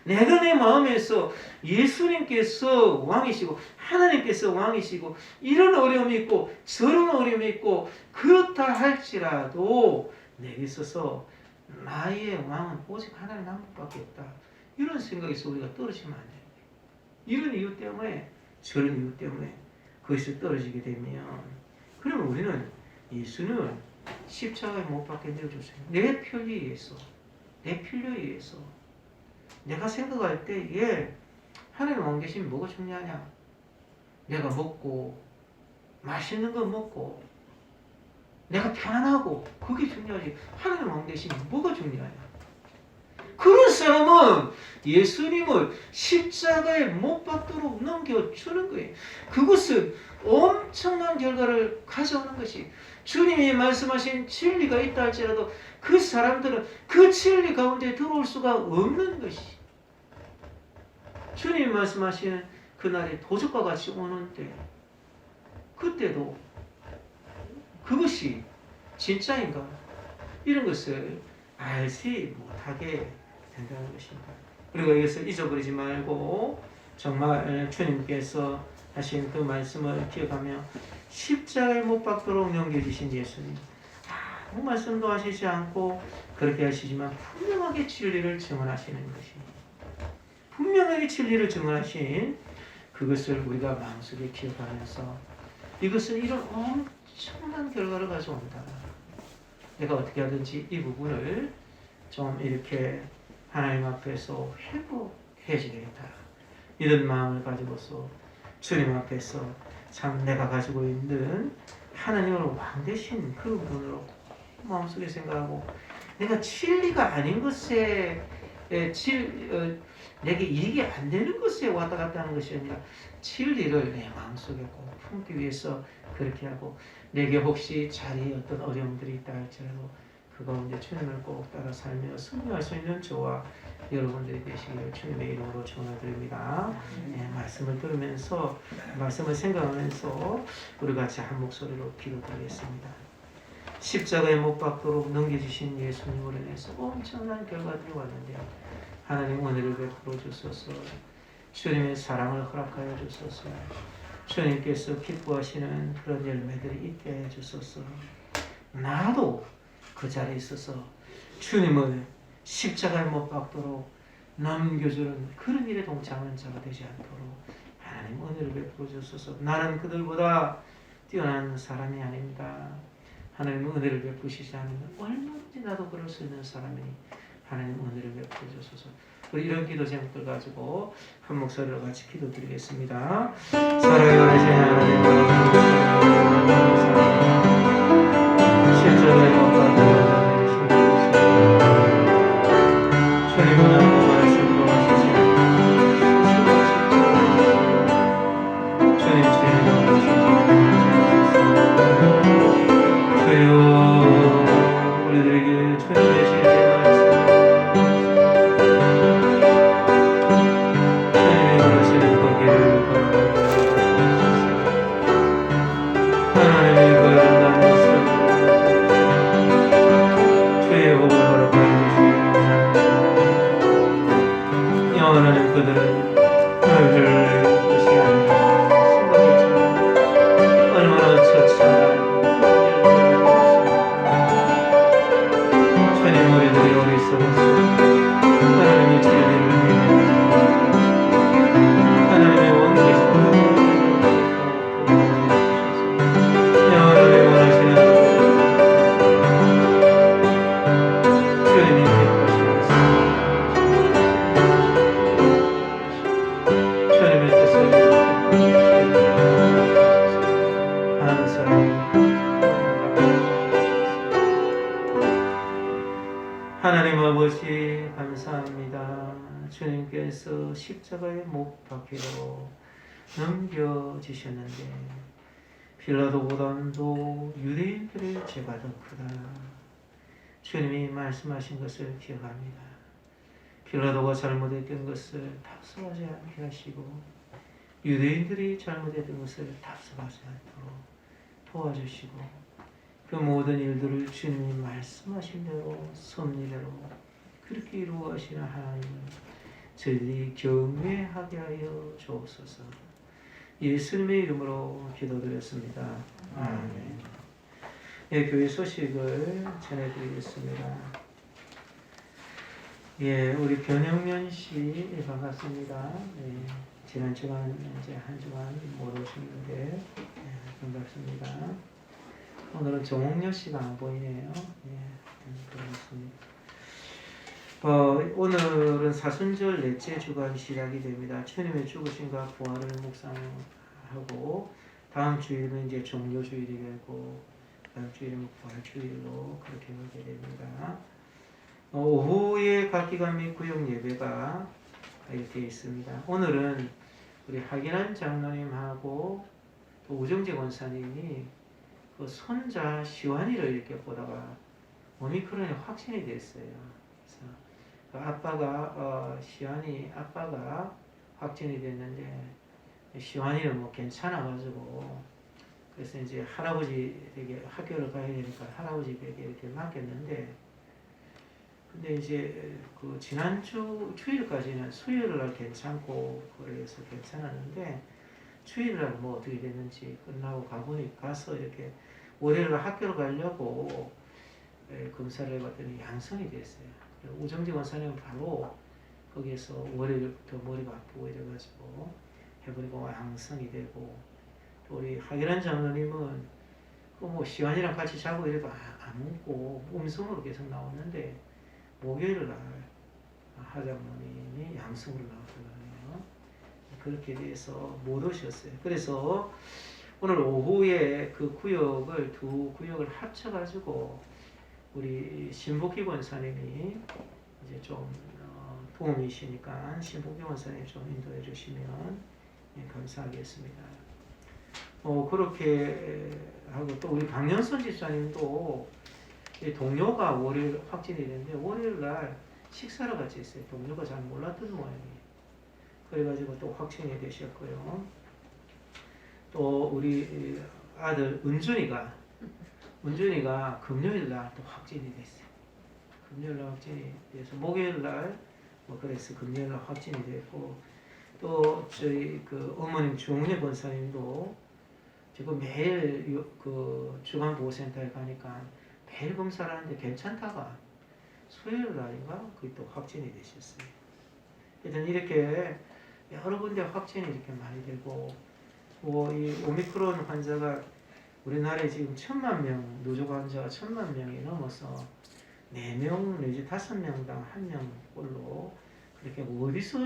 내가 내 마음에서 예수님께서 왕이시고 하나님께서 왕이시고 이런 어려움이 있고 저런 어려움이 있고 그렇다 할지라도 내게 있어서 나의 왕은 오직 하나님 한 분밖에 없다, 이런 생각에서 우리가 떨어지면 안 돼요. 이런 이유 때문에, 저런 이유 때문에 거기서 떨어지게 되면, 그러면 우리는 예수님을 십자가에 못 박게 내어줬어요. 내 편리에 의해서, 내 필요에 의해서. 내가 생각할 때 하나님 왕 계심이 뭐가 중요하냐? 내가 먹고 맛있는 거 먹고 내가 편안하고 그게 중요하지, 하나님 왕 계심이 뭐가 중요하냐? 그런 사람은 예수님을 십자가에 못 박도록 넘겨주는 거예요. 그것은 엄청난 결과를 가져오는 것이, 주님이 말씀하신 진리가 있다 할지라도 그 사람들은 그 진리 가운데 들어올 수가 없는 것이, 주님이 말씀하시는 그날에 도적과 같이 오는데 그때도 그것이 진짜인가, 이런 것을 알지 못하게 된다는 것입니다. 그리고 이것을 잊어버리지 말고 정말 주님께서 하신 그 말씀을 기억하며 십자가에 못 박도록 넘겨주신 예수님, 아무 말씀도 하시지 않고 그렇게 하시지만 분명하게 진리를 증언하시는 것이, 분명하게 진리를 증언하신 그것을 우리가 마음속에 기억하면서 이것은 이런 엄청난 결과를 가져온다. 내가 어떻게 하든지 이 부분을 좀 이렇게 하나님 앞에서 회복해야 되겠다, 이런 마음을 가지고서 주님 앞에서 참 내가 가지고 있는 하나님을 왕 되신 그 분으로 마음속에 생각하고, 내가 진리가 아닌 것에 내게 이익이 안 되는 것에 왔다 갔다 하는 것이 아니라 진리를 내 마음속에 꼭 품기 위해서 그렇게 하고, 내게 혹시 자리에 어떤 어려움들이 있다 할지라도 그 가운데 주님을 꼭 따라 살며 승리할 수 있는 저와 여러분들이 되시기를 주님의 이름으로 축원드립니다. 말씀을 들으면서, 말씀을 생각하면서 우리 같이 한 목소리로 기도드리겠습니다. 십자가에 못 박도록 넘겨주신 예수님으로 인해서 엄청난 결과들이 왔는데요, 하나님 은혜를 베풀어 주소서, 주님의 사랑을 허락하여 주소서, 주님께서 기뻐하시는 그런 열매들이 있게 해 주소서, 나도 그 자리에 있어서 주님을 십자가에 못 박도록 남겨주는 그런 일에 동참하는 자가 되지 않도록 하나님 은혜를 베풀어 주소서. 나는 그들보다 뛰어난 사람이 아닙니다. 하나님 은혜를 베푸시지 않으면 얼마든지 나도 그럴 수 있는 사람이니 하나님 은혜를 베풀어 주소서. 우리 이런 기도 제목들 가지고 한 목소리로 같이 기도드리겠습니다. 살아가신 하나님, 십자가에 못 박도록 주님 하나님 말씀으로 하시지만 주님 주여 우리들에게 주님의 진리의 말씀 주님이 원하시는 그 길을 걸어가게 하나님의 그 아름다운 모습 주의 복을 걸어가게 하나님 그들은 늘 것이 아니라 생각했지만 얼마나 처참하고 주님 우리들이 어리석어서 하나님의 진리를 하나님의 원계심을 하나님의 원하시는 주님이 기뻐하시면서 주님의 뜻을 하는 사람 하나님 아버지 감사합니다. 주님께서 십자가에 못 박히고 넘겨지셨는데 빌라도보다도 유대인들의 죄가 더 크다. 주님이 말씀하신 것을 기억합니다. 빌라도가 잘못했던 것을 답습하지 않게 하시고 유대인들이 잘못했던 것을 답습하지 않도록 도와주시고 그 모든 일들을 주님이 말씀하신 대로 섭리대로 그렇게 이루어 가시는 하나님을 저희들이 경외하게 하여 주옵소서. 예수님의 이름으로 기도드렸습니다. 아멘. 예, 교회 소식을 전해드리겠습니다. 예, 우리 변영면 씨 반갑습니다. 예, 지난 주간 이제 한 주간 못 오셨는데 예, 반갑습니다. 오늘은 정홍여 씨가 안 보이네요. 예, 반갑습니다. 오늘은 사순절 넷째 주간 시작이 됩니다. 주님의 죽으심과 부활을 묵상하고 다음 주일은 이제 종료주일이 되고 다음 주일은 부활주일로 그렇게 하게 됩니다. 오후에 각기감 및 구역 예배가 이렇게 있습니다. 오늘은 우리 하기란 장로님하고 또 우정재 권사님이 그 손자 시완이를 이렇게 보다가 오미크론이 확진이 됐어요. 그래서 그 아빠가 시완이 아빠가 확진이 됐는데 시완이는 뭐 괜찮아가지고 그래서 이제 할아버지 댁에 학교를 가야 되니까 할아버지 댁에 이렇게 맡겼는데 근데 이제 그 지난주 주일까지는 수요일 날 괜찮고 그래서 괜찮았는데 주일 날 뭐 어떻게 됐는지 끝나고 가서 이렇게 월요일 날 학교를 가려고 검사를 해봤더니 양성이 됐어요. 우정재 원사님은 바로 거기에서 월요일부터 머리가 아프고 이래가지고 해보니까 양성이 되고 또 우리 하기란 장로님은 그 뭐 시완이랑 같이 자고 이래도 안 웃고 음성으로 계속 나왔는데 목요일 날 하장로님이 양성으로 나왔거든요. 그렇게 돼서 못 오셨어요. 그래서 오늘 오후에 그 구역을 두 구역을 합쳐가지고 우리 신복희 권사님이 이제 좀 도움이시니까 신복희 권사님 좀 인도해 주시면 감사하겠습니다. 그렇게 하고 또 우리 강연선 집사님도 동료가 월요일 확진이 됐는데 월요일 날 식사를 같이 했어요. 동료가 잘 몰랐던 모양이에요. 그래가지고 또 확진이 되셨고요. 또 우리 아들 은준이가 금요일 날 또 확진이 됐어요. 금요일 날 확진이 돼서 목요일 날 뭐 그래서 금요일 날 확진이 됐고 또 저희 그 어머님 주홍래 권사님도 지금 매일 그 주간보호센터에 가니까 매일 검사를 하는데 괜찮다가 수요일 날인가 그게 또 확진이 되셨어요. 일단 이렇게 여러 군데 확진이 이렇게 많이 되고 이 오미크론 환자가 우리나라에 지금 1,000만 명 누적 환자가 1,000만 명이 넘어서 4명 내지 5명당 1명꼴로 그렇게 어디서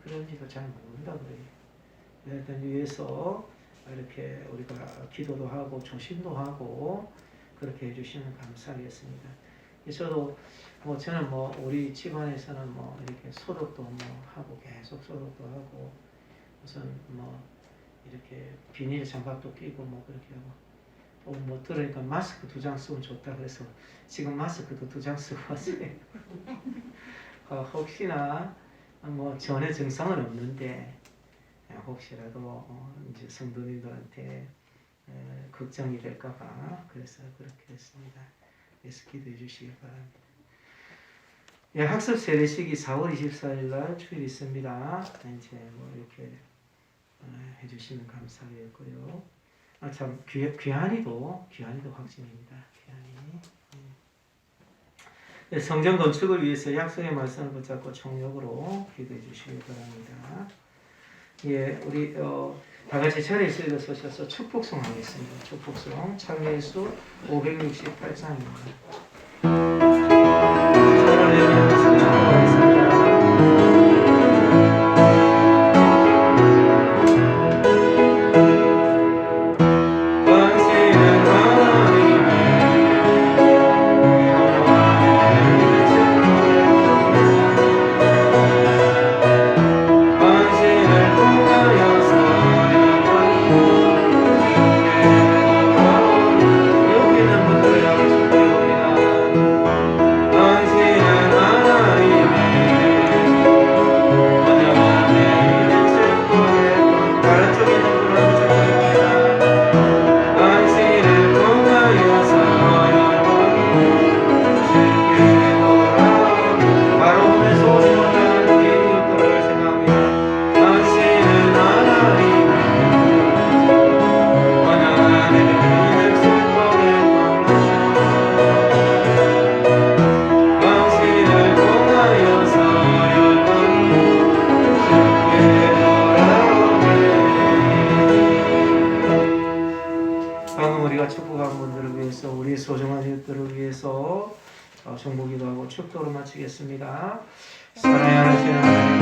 그런지도 잘 모른다 그래요. 일단 위에서 이렇게 우리가 기도도 하고 조심도 하고 그렇게 해주시면 감사하겠습니다. 저도 저는 우리 집안에서는 이렇게 소독도 하고 계속 소독도 하고 우선 이렇게 비닐 장갑도 끼고 그렇게 하고 들으니까 마스크 2장 쓰면 좋다 그래서 지금 마스크도 2장 쓰고 왔어요. 혹시나 전에 증상은 없는데 혹시라도 이제 성도님들한테 걱정이 될까봐 그래서 그렇게 했습니다. 그래서 기도해 주시기 바랍니다. 예, 학습 세례식이 4월 24일 날 주일 있습니다. 이제 이렇게 해주시면 감사하겠고요. 참 귀한이도 확진입니다. 귀한이. 네, 성전 건축을 위해서 약속의 말씀을 붙잡고 총력으로 기도해 주시기 바랍니다. 예, 우리 다 같이 자리에서 일어서셔서 축복송 하겠습니다. 축복송 창례수 568장입니다. 정보기도하고 축도로 마치겠습니다. 사랑하시는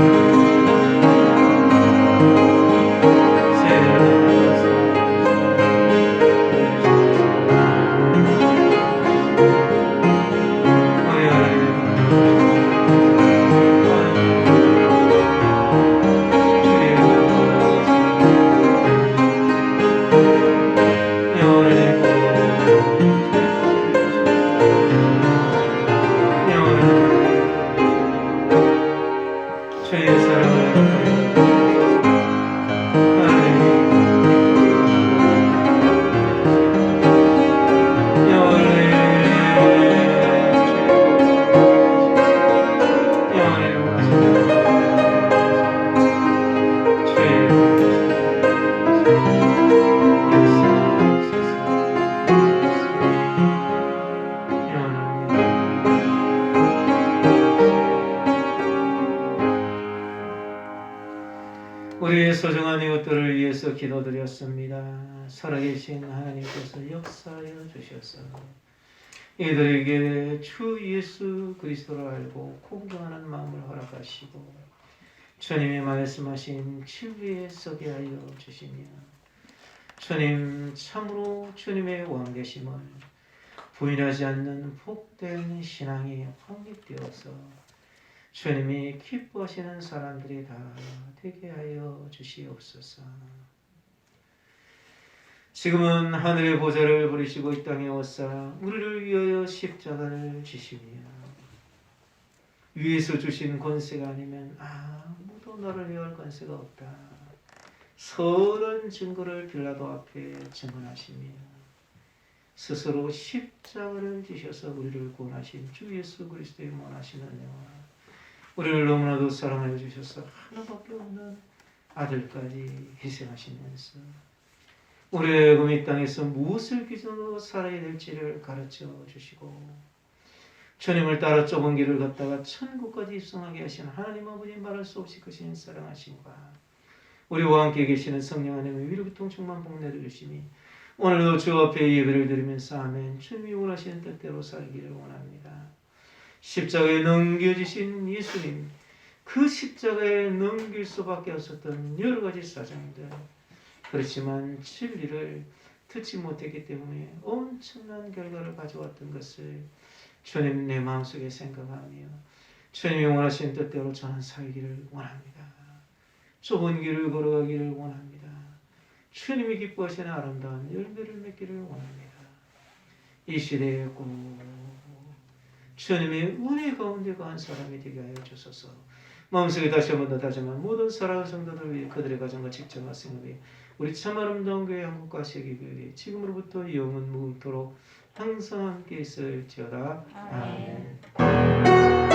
우리의 소중한 이웃들을 위해서 기도드렸습니다. 살아계신 하나님께서 역사하여 주셔서 이들에게 주 예수 그리스도를 알고 공경하는 마음을 허락하시고 주님이 말씀하신 진리에 서게 하여 주시며 주님 참으로 주님의 왕되심을 부인하지 않는 복된 신앙이 확립되어서 주님이 기뻐하시는 사람들이 다 되게 하여 주시옵소서. 지금은 하늘의 보좌를 부리시고 이 땅에 오사 우리를 위하여 십자가를 지시며 위에서 주신 권세가 아니면 아무도 너를 위할 권세가 없다. 선한 증거를 빌라도 앞에 증언하시며 스스로 십자가를 지셔서 우리를 구원하신 주 예수 그리스도의 원하시는 은혜와 우리를 너무나도 사랑하여 주셔서 하나밖에 없는 아들까지 희생하시면서 우리의 이 땅에서 무엇을 기준으로 살아야 될지를 가르쳐 주시고 주님을 따라 좁은 길을 걷다가 천국까지 입성하게 하신 하나님 아버지 말할 수 없이 크신 사랑하심과 우리와 함께 계시는 성령 하나님의 위로부터 충만 복 내려주시니 오늘도 주 앞에 예배를 드리면서 아멘. 주님이 원하시는 뜻대로 살기를 원합니다. 십자가에 넘겨지신 예수님, 그 십자가에 넘길 수밖에 없었던 여러 가지 사정들, 그렇지만 진리를 듣지 못했기 때문에 엄청난 결과를 가져왔던 것을 주님 내 마음속에 생각하며 주님이 원하시는 뜻대로 저는 살기를 원합니다. 좁은 길을 걸어가기를 원합니다. 주님이 기뻐하시는 아름다운 열매를 맺기를 원합니다. 이 시대에 꼭 주님의 은혜 가운데 거한 사람이 되게 하여 주소서. 마음속에 다시 한번 더 다짐한 모든 사랑하는 성도들 위해 그들의 가정과 직장과 생활 위해 우리 참 아름다운 교회 한국과 세계교회 지금으로부터 영원 무궁토록 항상 함께 있을지어다. 아멘.